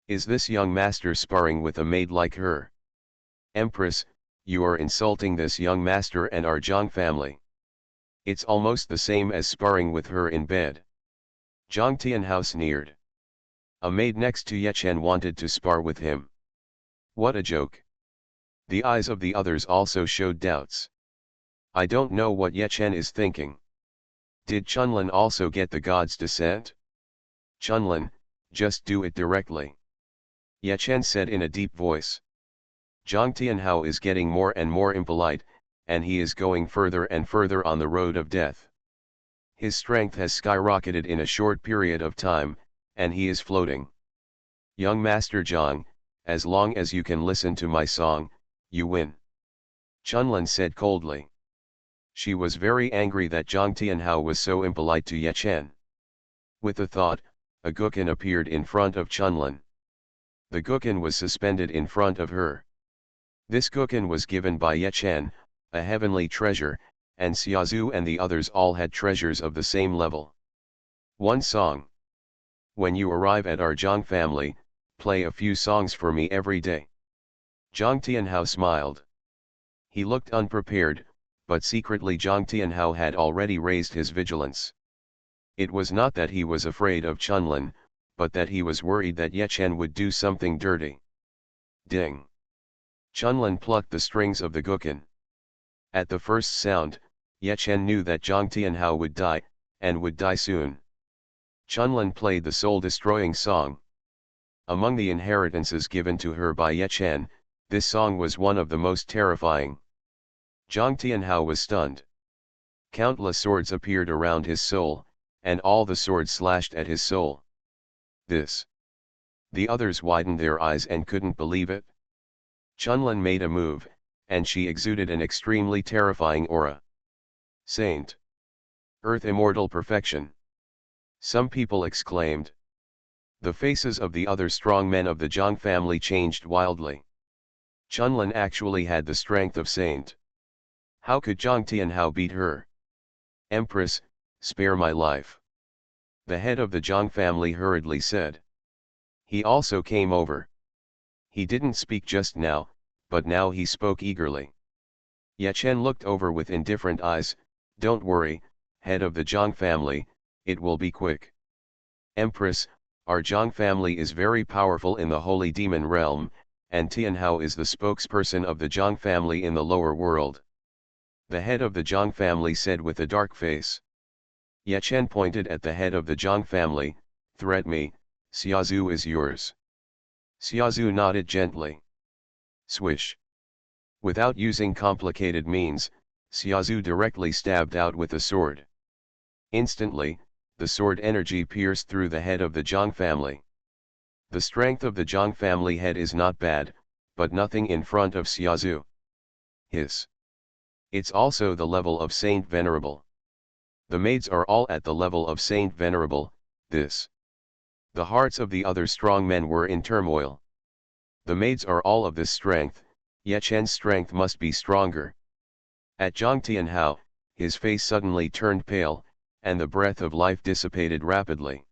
Is this young master sparring with a maid like her? "Empress, you are insulting this young master and our Zhang family. It's almost the same as sparring with her in bed." Zhang Tianhao sneered. A maid next to Ye Chen wanted to spar with him. What a joke. The eyes of the others also showed doubts. I don't know what Ye Chen is thinking. Did Chunlin also get the god's descent? "Chunlin, just do it directly," Ye Chen said in a deep voice. Zhang Tianhao is getting more and more impolite, and he is going further and further on the road of death. His strength has skyrocketed in a short period of time, and he is floating. "Young Master Zhang, as long as you can listen to my song, you win," Chunlin said coldly. She was very angry that Zhang Tianhao was so impolite to Ye Chen. With the thought, a guqin appeared in front of Chunlin. The guqin was suspended in front of her. This guqin was given by Ye Chen, a heavenly treasure, and Xiaozu and the others all had treasures of the same level. One song. When you arrive at our Zhang family, play a few songs for me every day. Zhang Tianhao smiled. He looked unprepared, but secretly Zhang Tianhao had already raised his vigilance. It was not that he was afraid of Chunlin, but that he was worried that Ye Chen would do something dirty. Ding! Chunlin plucked the strings of the guqin. At the first sound, Ye Chen knew that Zhang Tianhao would die, and would die soon. Chunlin played the soul-destroying song. Among the inheritances given to her by Ye Chen, this song was one of the most terrifying. Zhang Tianhao was stunned. Countless swords appeared around his soul, and all the swords slashed at his soul. This. The others widened their eyes and couldn't believe it. Chunlin made a move, and she exuded an extremely terrifying aura. Saint. Earth immortal perfection. Some people exclaimed. The faces of the other strong men of the Zhang family changed wildly. Chunlin actually had the strength of Saint. How could Zhang Tianhao beat her? Empress, spare my life. The head of the Zhang family hurriedly said. He also came over. He didn't speak just now, but now he spoke eagerly. Ye Chen looked over with indifferent eyes. Don't worry, head of the Zhang family, it will be quick. Empress, our Zhang family is very powerful in the holy demon realm, and Tianhao is the spokesperson of the Zhang family in the lower world. The head of the Zhang family said with a dark face. Ye Chen pointed at the head of the Zhang family. Threat me, Xiaozu is yours. Xiaozu nodded gently. Swish. Without using complicated means, Xiaozu directly stabbed out with a sword. Instantly, the sword energy pierced through the head of the Zhang family. The strength of the Zhang family head is not bad, but nothing in front of Xiaozu. Hiss. It's also the level of Saint Venerable. The maids are all at the level of Saint Venerable. This. The hearts of the other strong men were in turmoil. The maids are all of this strength. Ye Chen's strength must be stronger. At Zhang Tianhao, his face suddenly turned pale, and the breath of life dissipated rapidly.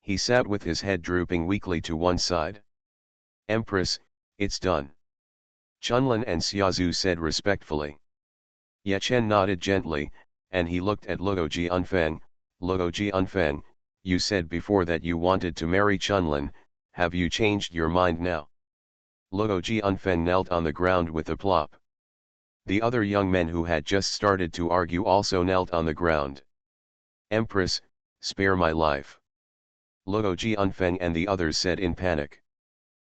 He sat with his head drooping weakly to one side. Empress, it's done. Chunlin and Xiaozu said respectfully. Ye Chen nodded gently, and he looked at Luo Jianfeng. Luo Jianfeng, you said before that you wanted to marry Chunlin, have you changed your mind now? Luo Jianfeng knelt on the ground with a plop. The other young men who had just started to argue also knelt on the ground. Empress, spare my life. Luo Jianfeng and the others said in panic.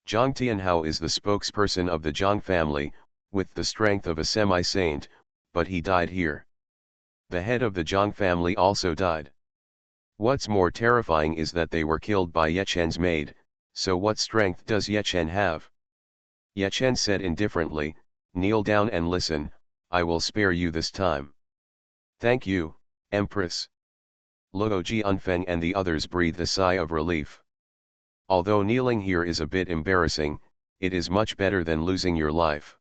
Zhang Tianhao is the spokesperson of the Zhang family, with the strength of a semi-saint, but he died here. The head of the Zhang family also died. What's more terrifying is that they were killed by Ye Chen's maid, so what strength does Ye Chen have? Ye Chen said indifferently, kneel down and listen, I will spare you this time. Thank you, Empress. Luo Jianfeng and the others breathed a sigh of relief. Although kneeling here is a bit embarrassing, it is much better than losing your life.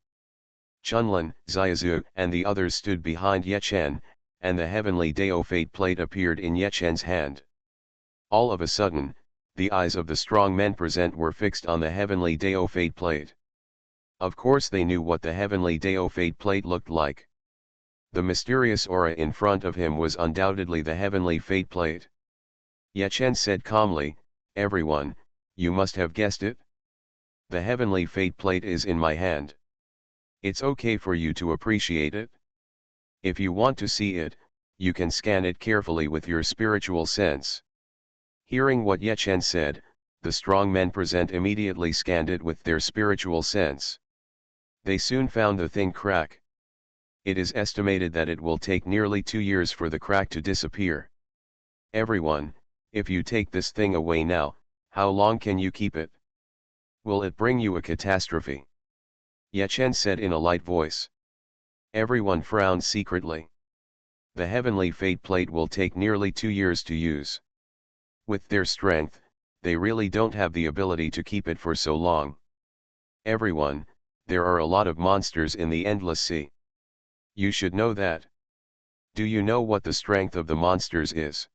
Chunlin, Xiaozu and the others stood behind Ye Chen, and the heavenly Dao Fate plate appeared in Ye Chen's hand. All of a sudden, the eyes of the strong men present were fixed on the heavenly Dao Fate plate. Of course they knew what the heavenly Dao Fate plate looked like. The mysterious aura in front of him was undoubtedly the heavenly fate plate. Ye Chen said calmly, everyone, you must have guessed it. The heavenly fate plate is in my hand. It's okay for you to appreciate it. If you want to see it, you can scan it carefully with your spiritual sense. Hearing what Ye Chen said, the strong men present immediately scanned it with their spiritual sense. They soon found the thing crack. It is estimated that it will take nearly 2 years for the crack to disappear. Everyone, if you take this thing away now, how long can you keep it? Will it bring you a catastrophe? Ye Chen said in a light voice. Everyone frowned secretly. The heavenly fate plate will take nearly 2 years to use. With their strength, they really don't have the ability to keep it for so long. Everyone, there are a lot of monsters in the endless sea. You should know that. Do you know what the strength of the monsters is?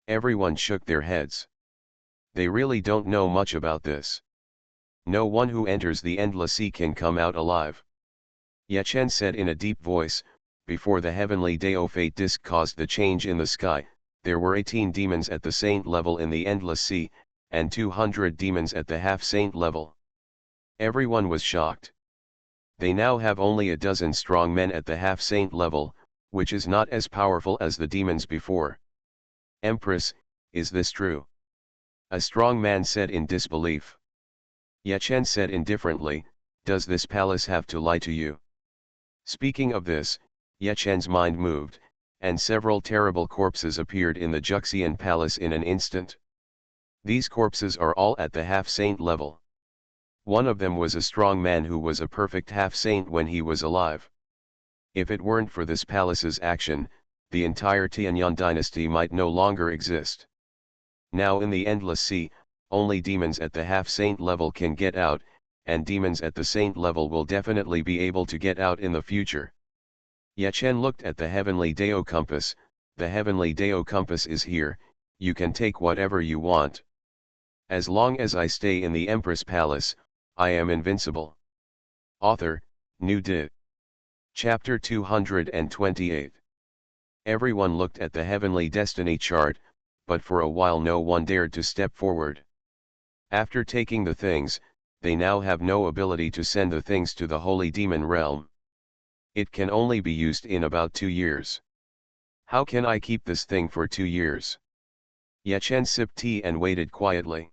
Everyone shook their heads. They really don't know much about this. No one who enters the endless sea can come out alive. Ye Chen said in a deep voice, before the heavenly Dao Fate disc caused the change in the sky, there were 18 demons at the saint level in the endless sea, and 200 demons at the half-saint level. Everyone was shocked. They now have only a dozen strong men at the half-saint level, which is not as powerful as the demons before. Empress, is this true? A strong man said in disbelief. Ye Chen said indifferently, does this palace have to lie to you? Speaking of this, Ye Chen's mind moved, and several terrible corpses appeared in the Xuanhuan palace in an instant. These corpses are all at the half-saint level. One of them was a strong man who was a perfect half-saint when he was alive. If it weren't for this palace's action, the entire Tianyang dynasty might no longer exist. Now in the endless sea, only demons at the half-saint level can get out, and demons at the saint level will definitely be able to get out in the future. Yachen looked at the heavenly Dao compass. The heavenly Dao compass is here, you can take whatever you want. As long as I stay in the Empress Palace, I am invincible. Author, New Di. Chapter 228. Everyone looked at the heavenly destiny chart, but for a while no one dared to step forward. After taking the things, they now have no ability to send the things to the holy demon realm. It can only be used in about 2 years. How can I keep this thing for 2 years? Yachen sipped tea and waited quietly.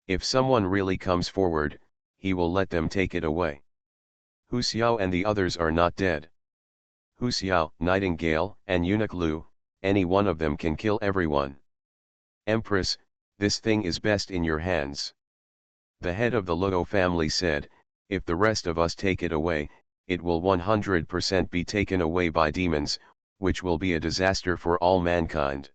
If someone really comes forward, he will let them take it away. Hu Xiao and the others are not dead. Hu Xiao, Nightingale, and Eunuch Lu, any one of them can kill everyone. Empress, this thing is best in your hands. The head of the Luo family said, if the rest of us take it away, it will 100% be taken away by demons, which will be a disaster for all mankind.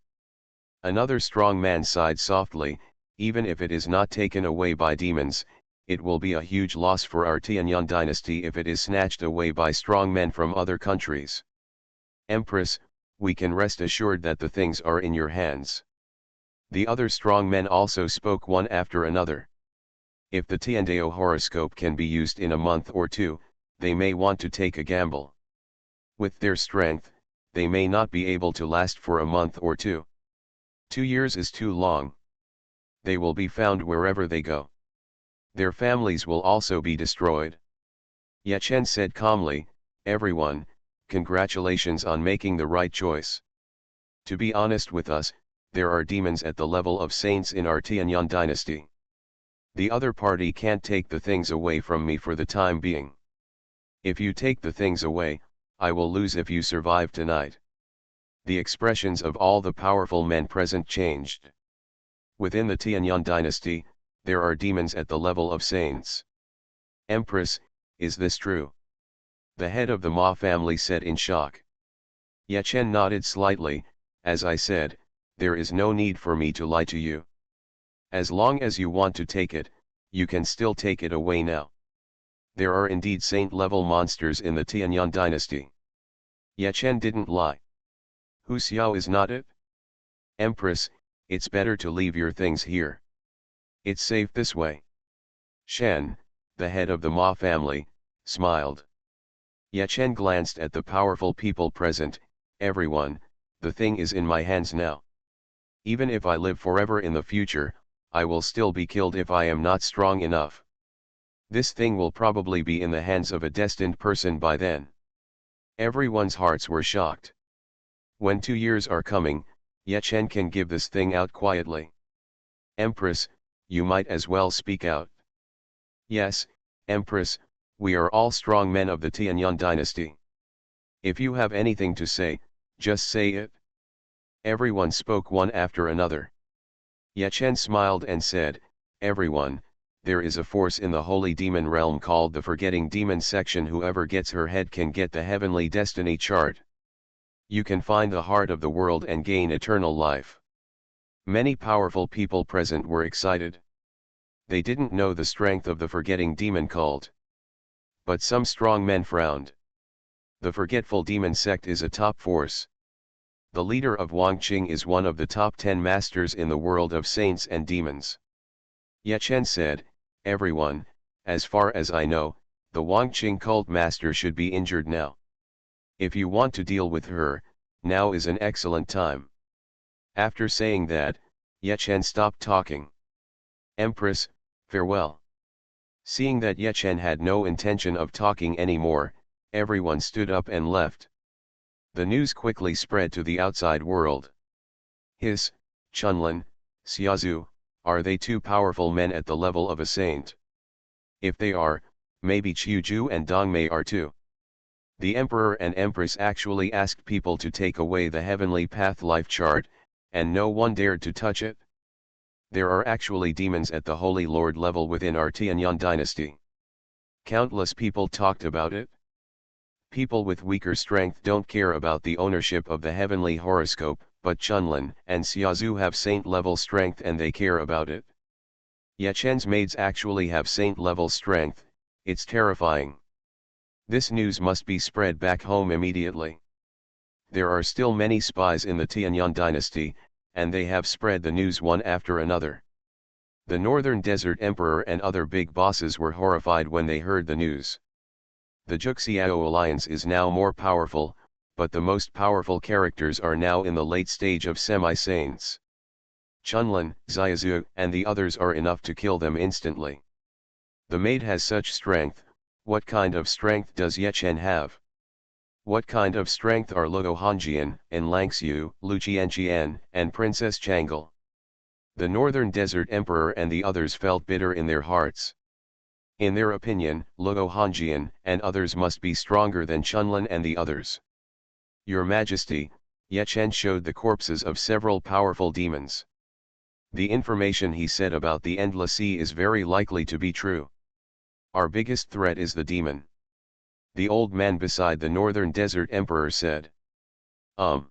Another strong man sighed softly, even if it is not taken away by demons, it will be a huge loss for our Tianyang dynasty if it is snatched away by strong men from other countries. Empress, we can rest assured that the things are in your hands. The other strong men also spoke one after another. If the Tiandao horoscope can be used in a month or 2, they may want to take a gamble. With their strength, they may not be able to last for a month or 2. 2 years is too long. They will be found wherever they go. Their families will also be destroyed. Yachen said calmly, everyone, congratulations on making the right choice. To be honest with us, there are demons at the level of saints in our Tianyang dynasty. The other party can't take the things away from me for the time being. If you take the things away, I will lose if you survive tonight. The expressions of all the powerful men present changed. Within the Tianyang dynasty, there are demons at the level of saints. Empress, is this true? The head of the Ma family said in shock. Yachen nodded slightly, as I said, there is no need for me to lie to you. As long as you want to take it, you can still take it away now. There are indeed saint-level monsters in the Tianyang dynasty. Yachen didn't lie. Hu Xiao is not it? Empress, it's better to leave your things here. It's safe this way. Shen, the head of the Ma family, smiled. Yachen glanced at the powerful people present, everyone, the thing is in my hands now. Even if I live forever in the future, I will still be killed if I am not strong enough. This thing will probably be in the hands of a destined person by then. Everyone's hearts were shocked. When 2 years are coming, Yachen can give this thing out quietly. Empress, you might as well speak out. Yes, Empress, we are all strong men of the Tianyang dynasty. If you have anything to say, just say it. Everyone spoke one after another. Yachen smiled and said, everyone, there is a force in the holy demon realm called the Forgetting Demon Section. Whoever gets her head can get the heavenly destiny chart. You can find the heart of the world and gain eternal life. Many powerful people present were excited. They didn't know the strength of the Forgetting Demon cult. But some strong men frowned. The Forgetful Demon sect is a top force. The leader of Wangqing is one of the top 10 masters in the world of saints and demons. Yachen said, everyone, as far as I know, the Wangqing cult master should be injured now. If you want to deal with her, now is an excellent time. After saying that, Yachen stopped talking. Empress, farewell. Seeing that Yachen had no intention of talking anymore, everyone stood up and left. The news quickly spread to the outside world. His, Chunlin, Xiaozu, are they 2 powerful men at the level of a saint? If they are, maybe Qiuju and Dongmei are too. The Emperor and Empress actually asked people to take away the heavenly path life chart, and no one dared to touch it. There are actually demons at the Holy Lord level within our Tianyang dynasty. Countless people talked about it. People with weaker strength don't care about the ownership of the heavenly horoscope, but Chunlin and Xiaozu have saint-level strength and they care about it. Yachen's maids actually have saint-level strength, it's terrifying. This news must be spread back home immediately. There are still many spies in the Tianyang dynasty, and they have spread the news one after another. The Northern Desert Emperor and other big bosses were horrified when they heard the news. The Juxiao alliance is now more powerful, but the most powerful characters are now in the late stage of semi-saints. Chunlin, Xiaozu, and the others are enough to kill them instantly. The maid has such strength. What kind of strength does Ye Chen have? What kind of strength are Luo Hongjian, and Langxiu, Lu Qianqian, and Princess Chang'e? The Northern Desert Emperor and the others felt bitter in their hearts. In their opinion, Luo Hongjian and others must be stronger than Chunlin and the others. Your Majesty, Ye Chen showed the corpses of several powerful demons. The information he said about the Endless Sea is very likely to be true. Our biggest threat is the demon. The old man beside the Northern Desert Emperor said. The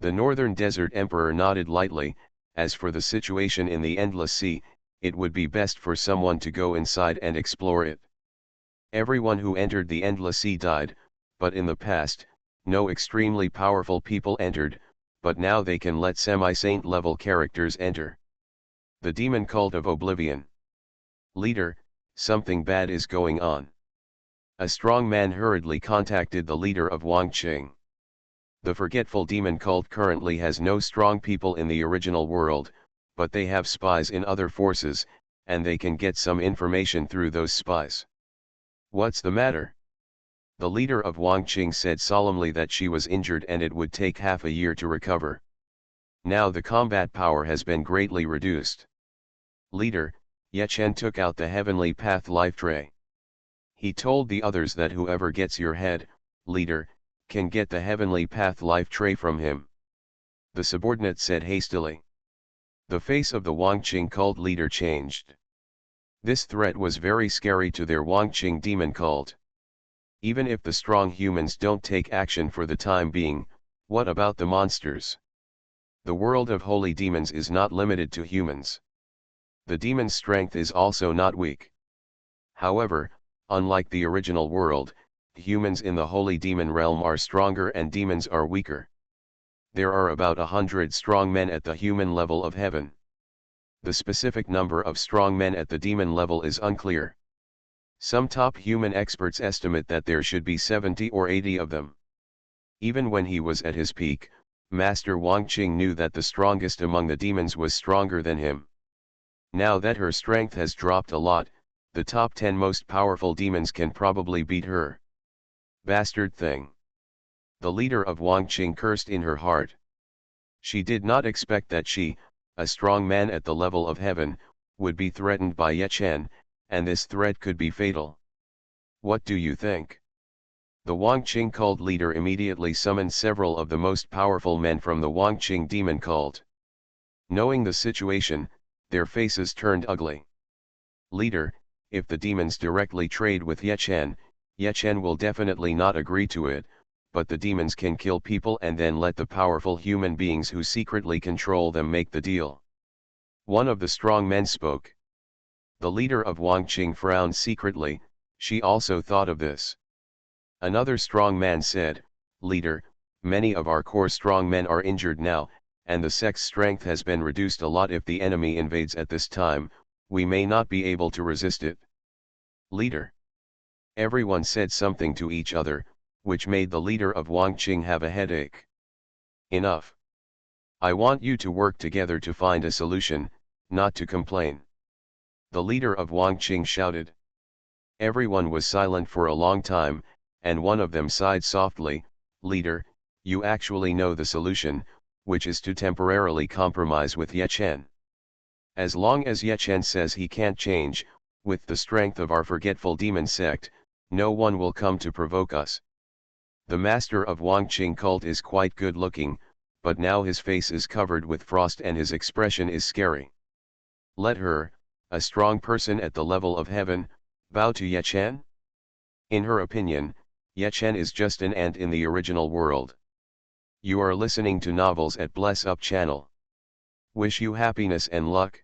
Northern Desert Emperor nodded lightly. As for the situation in the Endless Sea, it would be best for someone to go inside and explore it. Everyone who entered the Endless Sea died, but in the past, no extremely powerful people entered, but now they can let semi-saint level characters enter. The Demon Cult of Oblivion. Leader, something bad is going on. A strong man hurriedly contacted the leader of Wangqing. The forgetful demon cult currently has no strong people in the original world, but they have spies in other forces, and they can get some information through those spies. What's the matter? The leader of Wangqing said solemnly that she was injured and it would take half a year to recover. Now the combat power has been greatly reduced. Leader, Ye Chen took out the Heavenly Path life tray. He told the others that whoever gets your head, leader, can get the Heavenly Path life tray from him. The subordinate said hastily. The face of the Wangqing cult leader changed. This threat was very scary to their Wangqing demon cult. Even if the strong humans don't take action for the time being, what about the monsters? The world of holy demons is not limited to humans. The demon's strength is also not weak. However, unlike the original world, humans in the holy demon realm are stronger and demons are weaker. There are about 100 strong men at the human level of heaven. The specific number of strong men at the demon level is unclear. Some top human experts estimate that there should be 70 or 80 of them. Even when he was at his peak, Master Wangqing knew that the strongest among the demons was stronger than him. Now that her strength has dropped a lot, the top 10 most powerful demons can probably beat her. Bastard thing. The leader of Wangqing cursed in her heart. She did not expect that she, a strong man at the level of heaven, would be threatened by Ye Chen, and this threat could be fatal. What do you think? The Wangqing cult leader immediately summoned several of the most powerful men from the Wangqing demon cult. Knowing the situation, their faces turned ugly. Leader, if the demons directly trade with Ye Chen will definitely not agree to it, but the demons can kill people and then let the powerful human beings who secretly control them make the deal. One of the strong men spoke. The leader of Wangqing frowned secretly. She also thought of this. Another strong man said, Leader, many of our core strong men are injured now, and the sect's strength has been reduced a lot. If the enemy invades at this time, we may not be able to resist it. Leader. Everyone said something to each other, which made the leader of Wangqing have a headache. Enough. I want you to work together to find a solution, not to complain. The leader of Wangqing shouted. Everyone was silent for a long time, and one of them sighed softly, Leader, you actually know the solution, which is to temporarily compromise with Ye Chen. As long as Ye Chen says he can't change, with the strength of our forgetful demon sect, no one will come to provoke us. The master of Wangqing cult is quite good looking, but now his face is covered with frost and his expression is scary. Let her, a strong person at the level of heaven, bow to Ye Chen? In her opinion, Ye Chen is just an ant in the original world. You are listening to novels at Bless Up channel. Wish you happiness and luck.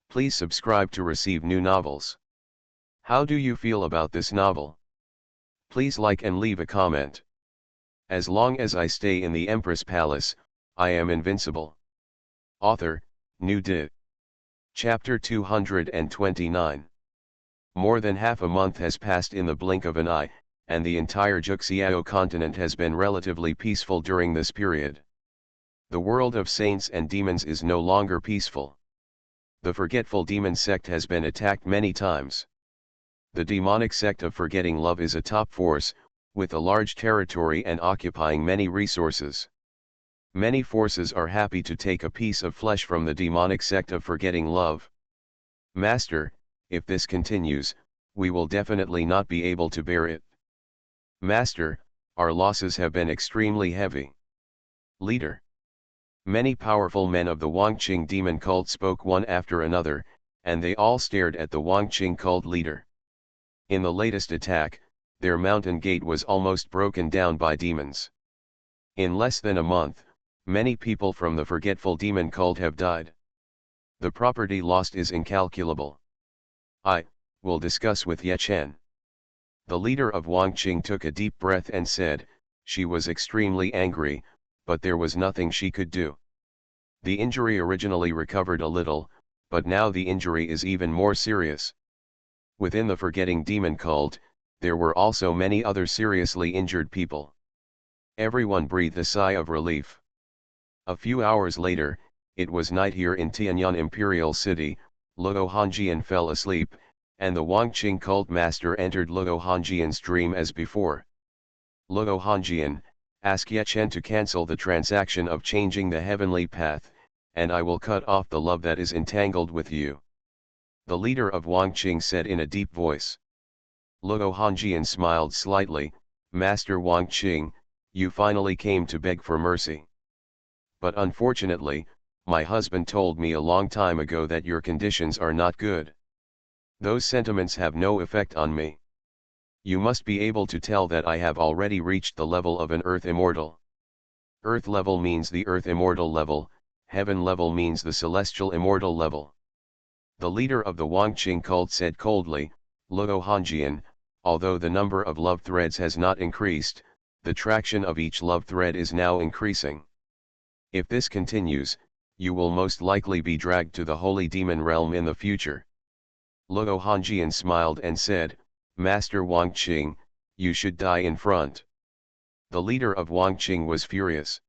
Please subscribe to receive new novels. How do you feel about this novel? Please like and leave a comment. As long as I stay in the Empress Palace, I am invincible. Author, New Di. Chapter 229. More than half a month has passed in the blink of an eye, and the entire Juxiao continent has been relatively peaceful during this period. The world of saints and demons is no longer peaceful. The forgetful demon sect has been attacked many times. The demonic sect of forgetting love is a top force, with a large territory and occupying many resources. Many forces are happy to take a piece of flesh from the demonic sect of forgetting love. Master, if this continues, we will definitely not be able to bear it. Master, our losses have been extremely heavy. Leader. Many powerful men of the Wangqing demon cult spoke one after another, and they all stared at the Wangqing cult leader. In the latest attack, their mountain gate was almost broken down by demons. In less than a month, many people from the forgetful demon cult have died. The property lost is incalculable. I will discuss with Ye Chen. The leader of Wangqing took a deep breath and said, she was extremely angry, but there was nothing she could do. The injury originally recovered a little, but now the injury is even more serious. Within the forgetting demon cult, there were also many other seriously injured people. Everyone breathed a sigh of relief. A few hours later, it was night here in Tianyang Imperial City. Luo Hongjian fell asleep, and the Wangqing cult master entered Luo Hongjian's dream as before. Luo Hongjian, ask Ye Chen to cancel the transaction of changing the heavenly path, and I will cut off the love that is entangled with you. The leader of Wangqing said in a deep voice. Luo Hongjian smiled slightly, Master Wangqing, you finally came to beg for mercy. But unfortunately, my husband told me a long time ago that your conditions are not good. Those sentiments have no effect on me. You must be able to tell that I have already reached the level of an earth immortal. Earth level means the earth immortal level, heaven level means the celestial immortal level. The leader of the Wangqing cult said coldly, Luo Hongjian, although the number of love threads has not increased, the traction of each love thread is now increasing. If this continues, you will most likely be dragged to the holy demon realm in the future. Luo Hongjian smiled and said, Master Wangqing, you should die in front. The leader of Wangqing was furious.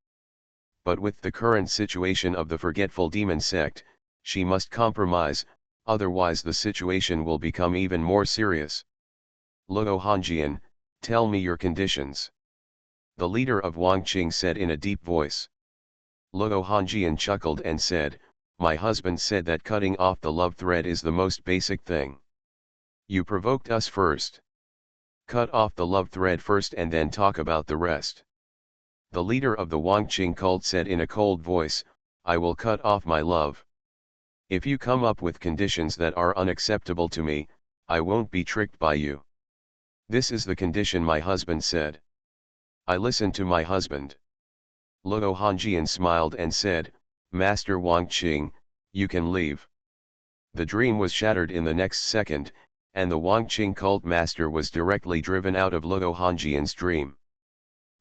But with the current situation of the forgetful demon sect, she must compromise, otherwise the situation will become even more serious. Luo Hongjian, tell me your conditions. The leader of Wangqing said in a deep voice. Luo Hongjian chuckled and said, my husband said that cutting off the love thread is the most basic thing. You provoked us first. Cut off the love thread first and then talk about the rest. The leader of the Wangqing cult said in a cold voice, I will cut off my love. If you come up with conditions that are unacceptable to me, I won't be tricked by you. This is the condition my husband said. I listened to my husband. Luo Hongjian smiled and said, Master Wangqing, you can leave. The dream was shattered in the next second, and the Wangqing cult master was directly driven out of Luo Hongjian's dream.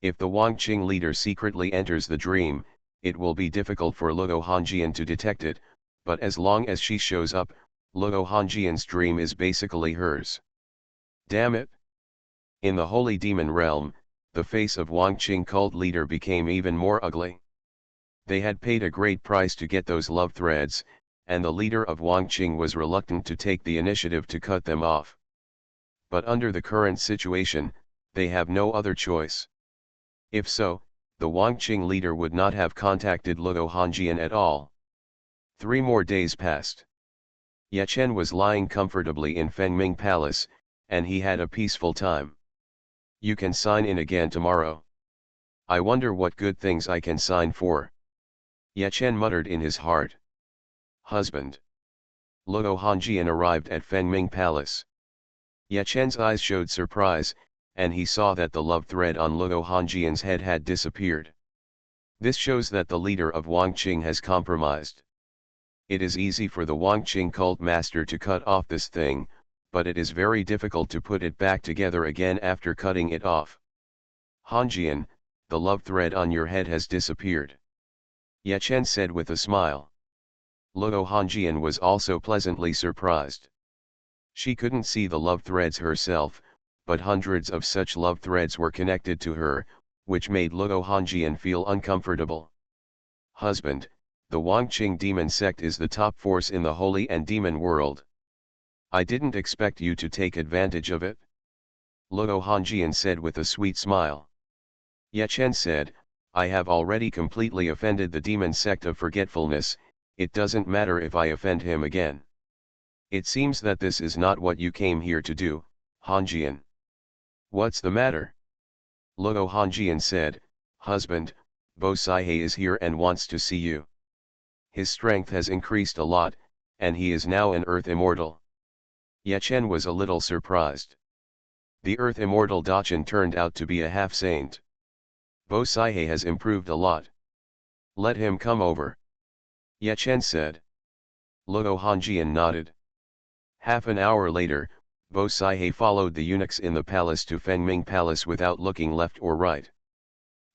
If the Wangqing leader secretly enters the dream, it will be difficult for Luo Hongjian to detect it, but as long as she shows up, Luo Hongjian's dream is basically hers. Damn it! In the holy demon realm, the face of Wangqing cult leader became even more ugly. They had paid a great price to get those love threads, and the leader of Wangqing was reluctant to take the initiative to cut them off. But under the current situation, they have no other choice. If so, the Wangqing leader would not have contacted Luo Hongjian at all. 3 more days passed. Ye Chen was lying comfortably in Fengming Palace, and he had a peaceful time. You can sign in again tomorrow. I wonder what good things I can sign for. Ye Chen muttered in his heart. Husband. Luo Hongjian arrived at Fengming Palace. Ye Chen's eyes showed surprise, and he saw that the love thread on Luo Hongjian's head had disappeared. This shows that the leader of Wangqing has compromised. It is easy for the Wangqing cult master to cut off this thing, but it is very difficult to put it back together again after cutting it off. Hanjian, the love thread on your head has disappeared. Ye Chen said with a smile. Luo Hanjian was also pleasantly surprised. She couldn't see the love threads herself, but hundreds of such love threads were connected to her, which made Luo Hanjian feel uncomfortable. Husband, the Wangqing demon sect is the top force in the holy and demon world. I didn't expect you to take advantage of it. Luo Hanjian said with a sweet smile. Ye Chen said, I have already completely offended the demon sect of forgetfulness, it doesn't matter if I offend him again. It seems that this is not what you came here to do, Hanjian. What's the matter? Luo Hanjian said, Husband, Bo Saihe is here and wants to see you. His strength has increased a lot, and he is now an Earth Immortal. Ye Chen was a little surprised. The Earth Immortal Dachan turned out to be a half-saint. Bo Saihe has improved a lot. Let him come over. Ye Chen said. Luo Hanjian nodded. Half an hour later, Bo Saihe followed the eunuchs in the palace to Fengming Palace without looking left or right.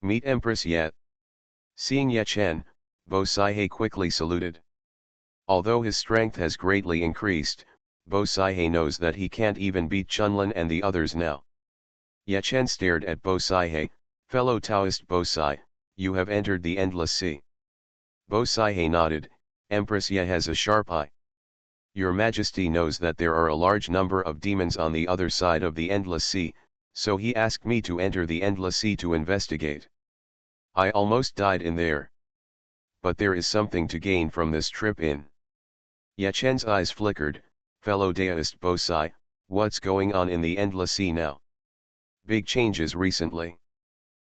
Meet Empress Ye. Seeing Ye Chen, Bo Saihe quickly saluted. Although his strength has greatly increased, Bo Saihe knows that he can't even beat Chunlin and the others now. Ye Chen stared at Bo Saihe, fellow Taoist Bo Sai, you have entered the Endless Sea. Bo Saihe nodded, Empress Ye has a sharp eye. Your Majesty knows that there are a large number of demons on the other side of the Endless Sea, so he asked me to enter the Endless Sea to investigate. I almost died in there. But there is something to gain from this trip in. Ye Chen's eyes flickered, fellow Daoist Bo Sai, what's going on in the Endless Sea now? Big changes recently.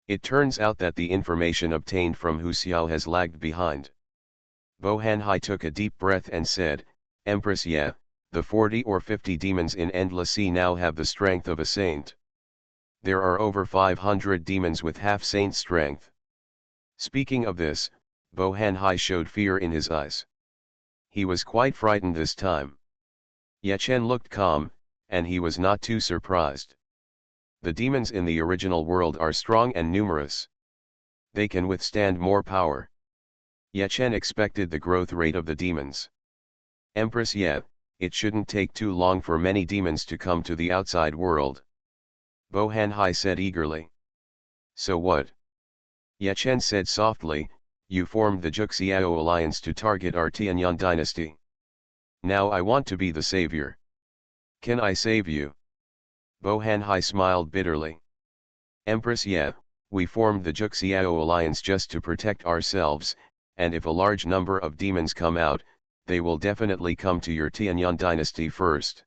It turns out that the information obtained from Hu Xiao has lagged behind. Bo Hanhai took a deep breath and said, Empress Ye, the 40 or 50 demons in Endless Sea now have the strength of a saint. There are over 500 demons with half-saint strength. Speaking of this, Bo Hanhai showed fear in his eyes. He was quite frightened this time. Ye Chen looked calm, and he was not too surprised. The demons in the original world are strong and numerous. They can withstand more power. Ye Chen expected the growth rate of the demons. Empress Ye, it shouldn't take too long for many demons to come to the outside world. Bo Hanhai said eagerly. So what? Ye Chen said softly, you formed the Juxiao alliance to target our Tianyan dynasty. Now I want to be the savior. Can I save you? Bo Hanhai smiled bitterly. Empress Ye, we formed the Juxiao alliance just to protect ourselves, and if a large number of demons come out, they will definitely come to your Tianyan dynasty first.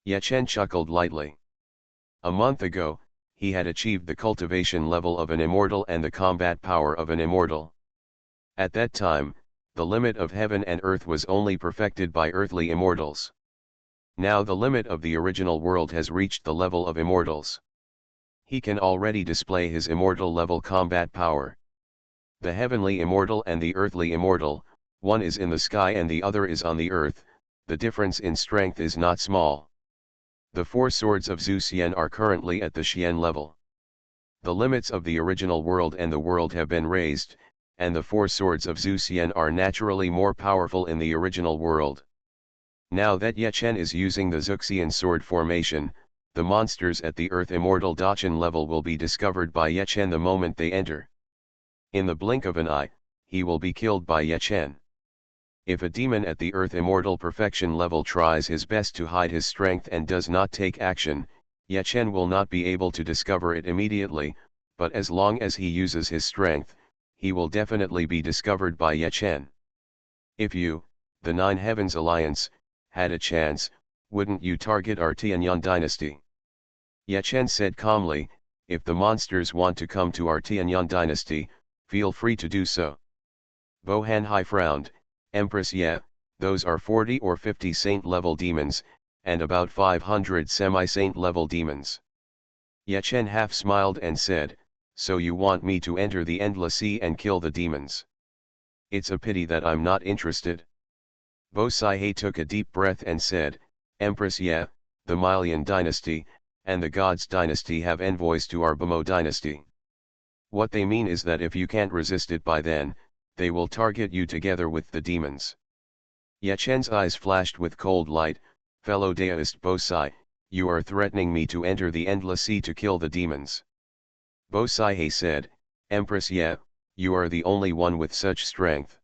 Ye Chen chuckled lightly. A month ago, he had achieved the cultivation level of an immortal and the combat power of an immortal. At that time, the limit of heaven and earth was only perfected by earthly immortals. Now the limit of the original world has reached the level of immortals. He can already display his immortal level combat power. The heavenly immortal and the earthly immortal, one is in the sky and the other is on the earth, the difference in strength is not small. The 4 swords of Zhu Xian are currently at the Xian level. The limits of the original world and the world have been raised, and the 4 swords of Zhu Xian are naturally more powerful in the original world. Now that Ye Chen is using the Zuxian sword formation, the monsters at the Earth Immortal Dachan level will be discovered by Ye Chen the moment they enter. In the blink of an eye, he will be killed by Ye Chen. If a demon at the Earth Immortal Perfection level tries his best to hide his strength and does not take action, Ye Chen will not be able to discover it immediately, but as long as he uses his strength, he will definitely be discovered by Ye Chen. If you, the 9 Heavens Alliance, had a chance, wouldn't you target our Tianyan dynasty? Ye Chen said calmly, if the monsters want to come to our Tianyan dynasty, feel free to do so. Bo Hanhai frowned, Empress Ye, those are 40 or 50 saint-level demons, and about 500 semi-saint-level demons. Ye Chen half smiled and said, so you want me to enter the Endless Sea and kill the demons? It's a pity that I'm not interested. Bo Saihe took a deep breath and said, Empress Ye, the Malian dynasty, and the Gods dynasty have envoys to our Bamo dynasty. What they mean is that if you can't resist it by then, they will target you together with the demons. Ye Chen's eyes flashed with cold light. Fellow Daoist Bosai, you are threatening me to enter the Endless Sea to kill the demons. Bosai said, Empress Ye, you are the only one with such strength.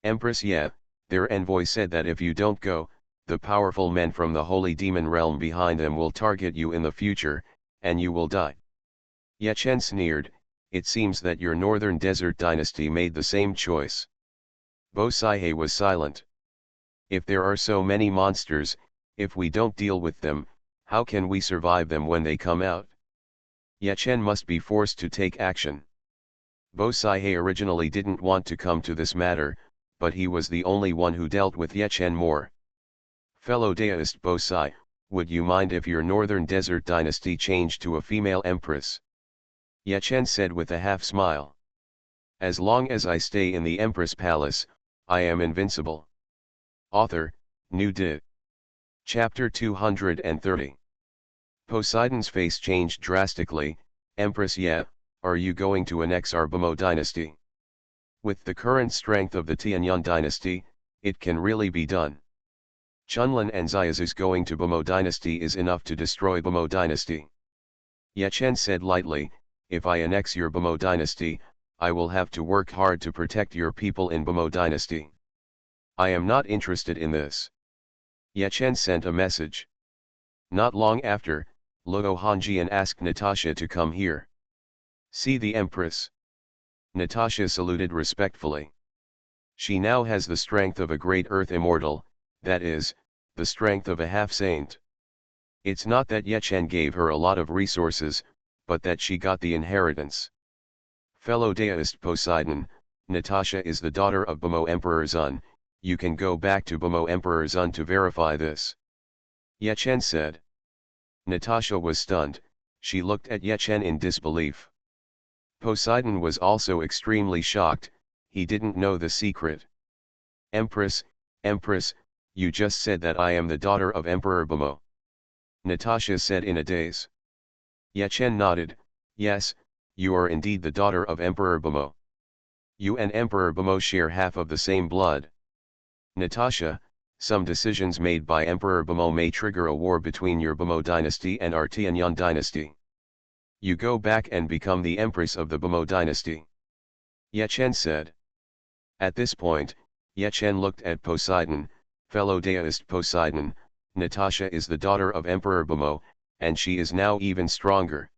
Empress Ye, their envoy said that if you don't go, the powerful men from the holy demon realm behind them will target you in the future, and you will die. Ye Chen sneered, it seems that your northern desert dynasty made the same choice. Bosai was silent. If there are so many monsters, if we don't deal with them, how can we survive them when they come out? Ye Chen must be forced to take action. Bosai originally didn't want to come to this matter, but he was the only one who dealt with Ye Chen more. Fellow Daoist Bosai, would you mind if your northern desert dynasty changed to a female empress? Ye Chen said with a half smile. As long as I stay in the Empress Palace, I am invincible. Author, New Di. Chapter 230. Poseidon's face changed drastically. Empress Ye, are you going to annex our Bamo dynasty? With the current strength of the Tianyang dynasty, it can really be done. Chunlin and Xiaozu's going to Bamo dynasty is enough to destroy Bamo dynasty. Ye Chen said lightly, if I annex your Bamo dynasty, I will have to work hard to protect your people in Bamo dynasty. I am not interested in this. Ye Chen sent a message. Not long after, Luo Hongjian asked Natasha to come here. See the Empress. Natasha saluted respectfully. She now has the strength of a great earth immortal, that is, the strength of a half-saint. It's not that Ye Chen gave her a lot of resources, but that she got the inheritance. Fellow Daoist Poseidon, Natasha is the daughter of Bamo Emperor Zun, you can go back to Bamo Emperor Zun to verify this. Ye Chen said. Natasha was stunned, she looked at Ye Chen in disbelief. Poseidon was also extremely shocked, he didn't know the secret. Empress, you just said that I am the daughter of Emperor Bamo. Natasha said in a daze. Ye Chen nodded, yes, you are indeed the daughter of Emperor Bamo. You and Emperor Bamo share half of the same blood. Natasha, some decisions made by Emperor Bamo may trigger a war between your Bamo dynasty and our Tianyang dynasty. You go back and become the empress of the Bamo dynasty. Ye Chen said. At this point, Ye Chen looked at Poseidon, fellow Daoist Poseidon, Natasha is the daughter of Emperor Bamo, and she is now even stronger.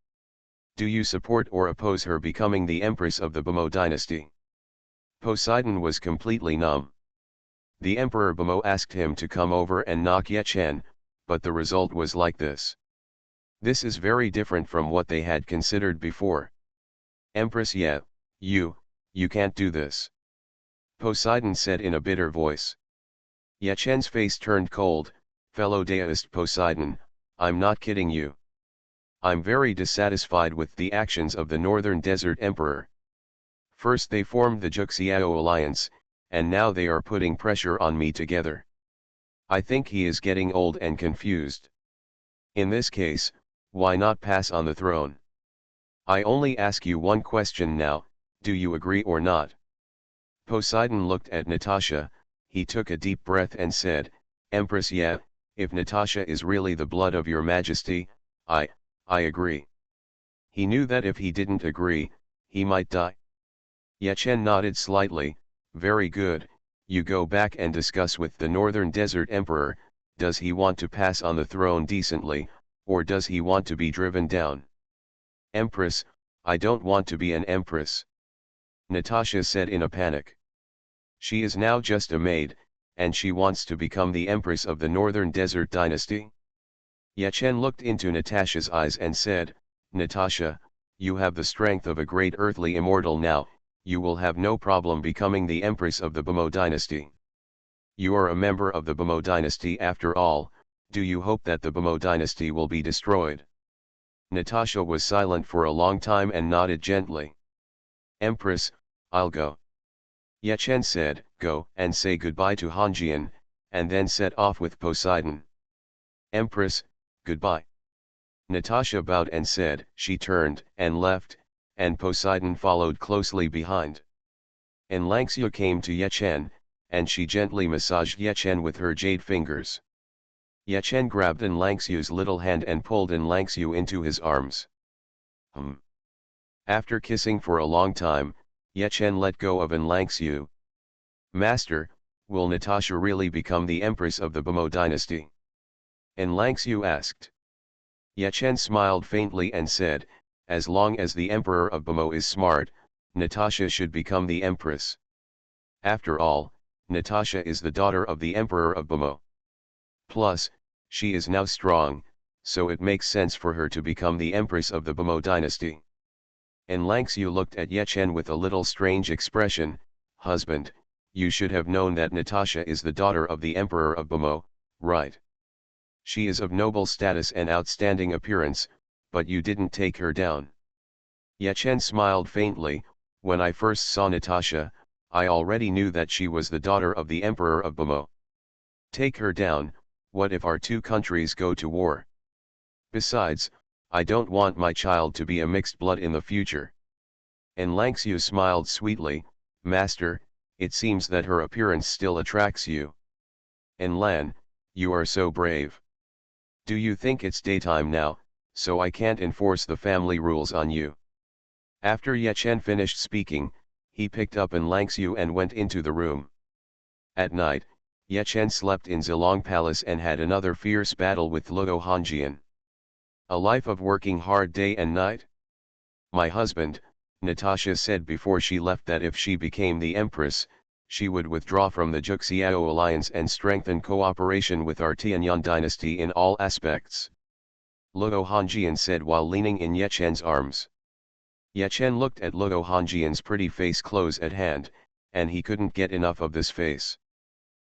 Do you support or oppose her becoming the empress of the Bamo dynasty? Poseidon was completely numb. The Emperor Bamo asked him to come over and knock Ye Chen, but the result was like this. This is very different from what they had considered before. Empress Ye, you can't do this. Poseidon said in a bitter voice. Ye Chen's face turned cold, fellow Daoist Poseidon, I'm not kidding you. I'm very dissatisfied with the actions of the Northern Desert Emperor. First they formed the Juxiao Alliance, and now they are putting pressure on me together. I think he is getting old and confused. In this case, why not pass on the throne? I only ask you one question now, do you agree or not? Poseidon looked at Natasha, he took a deep breath and said, Empress Ye, if Natasha is really the blood of your majesty, I agree. He knew that if he didn't agree, he might die. Ye Chen nodded slightly, very good, you go back and discuss with the Northern Desert Emperor, does he want to pass on the throne decently, or does he want to be driven down? Empress, I don't want to be an empress. Natasha said in a panic. She is now just a maid, and she wants to become the empress of the Northern Desert Dynasty. Ye Chen looked into Natasha's eyes and said, Natasha, you have the strength of a great earthly immortal now, you will have no problem becoming the empress of the Bamo dynasty. You are a member of the Bamo dynasty after all, do you hope that the Bamo dynasty will be destroyed? Natasha was silent for a long time and nodded gently. Empress, I'll go. Ye Chen said, go and say goodbye to Hongjian, and then set off with Poseidon. Empress, Goodbye. Natasha bowed and said. She turned and left, and Poseidon followed closely behind. Enlangxiu came to Yechen, and she gently massaged Yechen with her jade fingers. Yechen grabbed Enlangxiu's little hand and pulled Enlangxiu into his arms. After kissing for a long time, Yechen let go of Enlangxiu. Master, will Natasha really become the Empress of the Bamo dynasty? Enlangxiu asked. Yechen smiled faintly and said, as long as the Emperor of Bamo is smart, Natasha should become the Empress. After all, Natasha is the daughter of the Emperor of Bamo. Plus, she is now strong, so it makes sense for her to become the Empress of the Bamo dynasty. Enlangxiu looked at Yechen with a little strange expression. Husband, you should have known that Natasha is the daughter of the Emperor of Bamo, right? She is of noble status and outstanding appearance, but you didn't take her down. Yechen smiled faintly. When I first saw Natasha, I already knew that she was the daughter of the Emperor of Bamo. Take her down. What if our two countries go to war? Besides, I don't want my child to be a mixed blood in the future. Enlangxiu smiled sweetly. Master, it seems that her appearance still attracts you. Enlan, you are so brave. Do you think it's daytime now, so I can't enforce the family rules on you? After Yechen finished speaking, he picked up Enlangxiu and went into the room. At night, Yechen slept in Zilong Palace and had another fierce battle with Luo Hongjian. A life of working hard day and night? My husband, Natasha said before she left that if she became the Empress, she would withdraw from the Juxiao alliance and strengthen cooperation with our Tianyang dynasty in all aspects. Luo Hongjian said while leaning in Yechen's arms. Yechen looked at Luo Hongjian's pretty face close at hand, and he couldn't get enough of this face.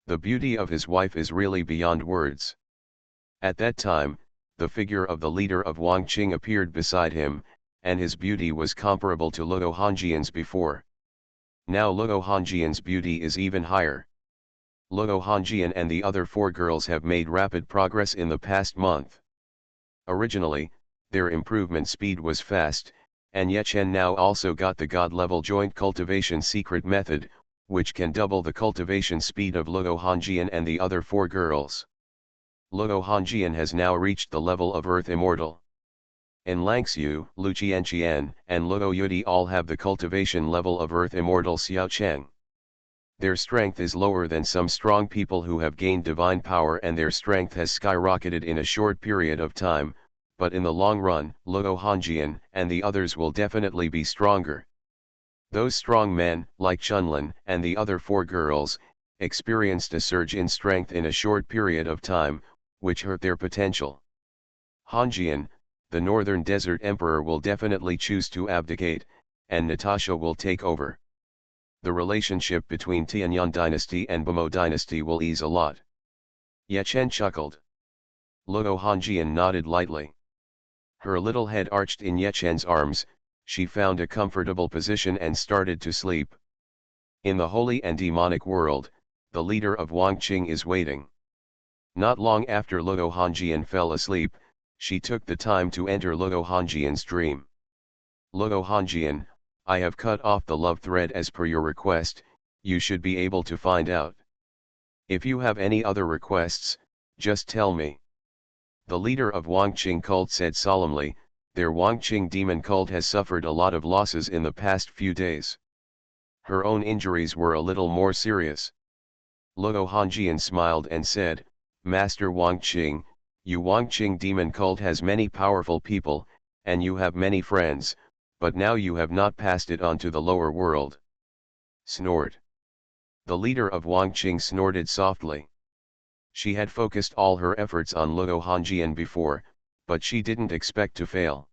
The beauty of his wife is really beyond words. At that time, the figure of the leader of Wangqing appeared beside him, and his beauty was comparable to Luo Hongjian's before. Now Luo Hongjian's beauty is even higher. Luo Hongjian and the other four girls have made rapid progress in the past month. Originally, their improvement speed was fast, and Yechen now also got the god-level joint cultivation secret method, which can double the cultivation speed of Luo Hongjian and the other four girls. Luo Hongjian has now reached the level of Earth Immortal. Enlangxiu, Lu Qianqian, and Luo Yudi all have the cultivation level of Earth Immortal Xiaocheng. Their strength is lower than some strong people who have gained divine power, and their strength has skyrocketed in a short period of time, but in the long run, Luo Hongjian and the others will definitely be stronger. Those strong men, like Xuanhuan and the other four girls, experienced a surge in strength in a short period of time, which hurt their potential. Hongjian, the Northern Desert Emperor, will definitely choose to abdicate, and Natasha will take over. The relationship between Tianyang dynasty and Bamo dynasty will ease a lot. Yechen chuckled. Luo Hongjian nodded lightly. Her little head arched in Yechen's arms. She found a comfortable position and started to sleep. In the holy and demonic world, the leader of Wangqing is waiting. Not long after Luo Hongjian fell asleep, she took the time to enter Luo Hongjian's dream. Luo Hongjian, I have cut off the love thread as per your request. You should be able to find out. If you have any other requests, just tell me. The leader of Wangqing cult said solemnly. Their Wangqing demon cult has suffered a lot of losses in the past few days. Her own injuries were a little more serious. Luo Hongjian smiled and said, Master Wangqing, you Wangqing demon cult has many powerful people, and you have many friends, but now you have not passed it on to the lower world. Snort. The leader of Wangqing snorted softly. She had focused all her efforts on Luo Hongjian before, but she didn't expect to fail.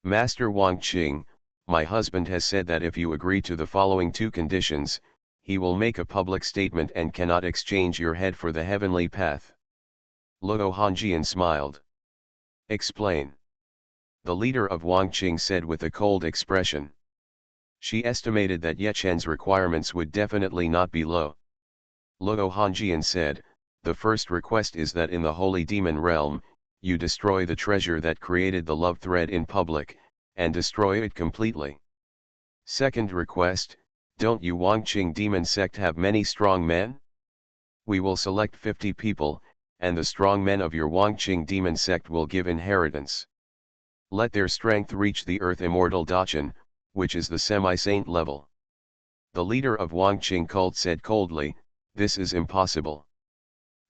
Master Wangqing, my husband has said that if you agree to the following two conditions, he will make a public statement and cannot exchange your head for the heavenly path. Luo Hongjian smiled. Explain. The leader of Wangqing said with a cold expression. She estimated that Yechen's requirements would definitely not be low. Luo Hongjian said, the first request is that in the holy demon realm, you destroy the treasure that created the love thread in public, and destroy it completely. Second request, don't you Wangqing demon sect have many strong men? We will select 50 people, and the strong men of your Wangqing demon sect will give inheritance. Let their strength reach the earth immortal Dachan, which is the semi-saint level. The leader of Wangqing cult said coldly, this is impossible.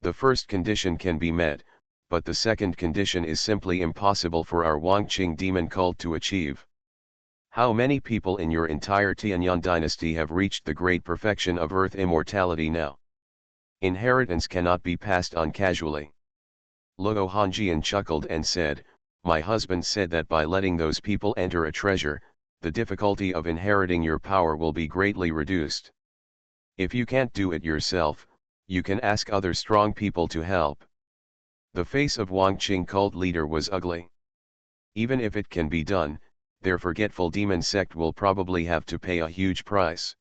The first condition can be met, but the second condition is simply impossible for our Wangqing demon cult to achieve. How many people in your entire Tianyang dynasty have reached the great perfection of earth immortality now? Inheritance cannot be passed on casually. Luo Hongjian chuckled and said, my husband said that by letting those people enter a treasure, the difficulty of inheriting your power will be greatly reduced. If you can't do it yourself, you can ask other strong people to help. The face of Wangqing cult leader was ugly. Even if it can be done, their forgetful demon sect will probably have to pay a huge price.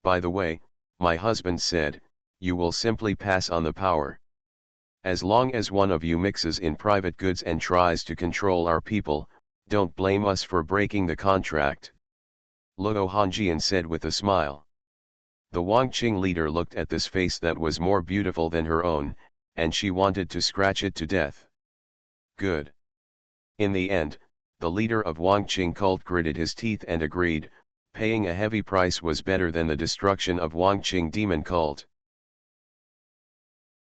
By the way, my husband said, you will simply pass on the power. As long as one of you mixes in private goods and tries to control our people, don't blame us for breaking the contract. Luo Hongjian said with a smile. The Wangqing leader looked at this face that was more beautiful than her own, and she wanted to scratch it to death. Good. In the end, the leader of Wangqing cult gritted his teeth and agreed, paying a heavy price was better than the destruction of Wangqing demon cult.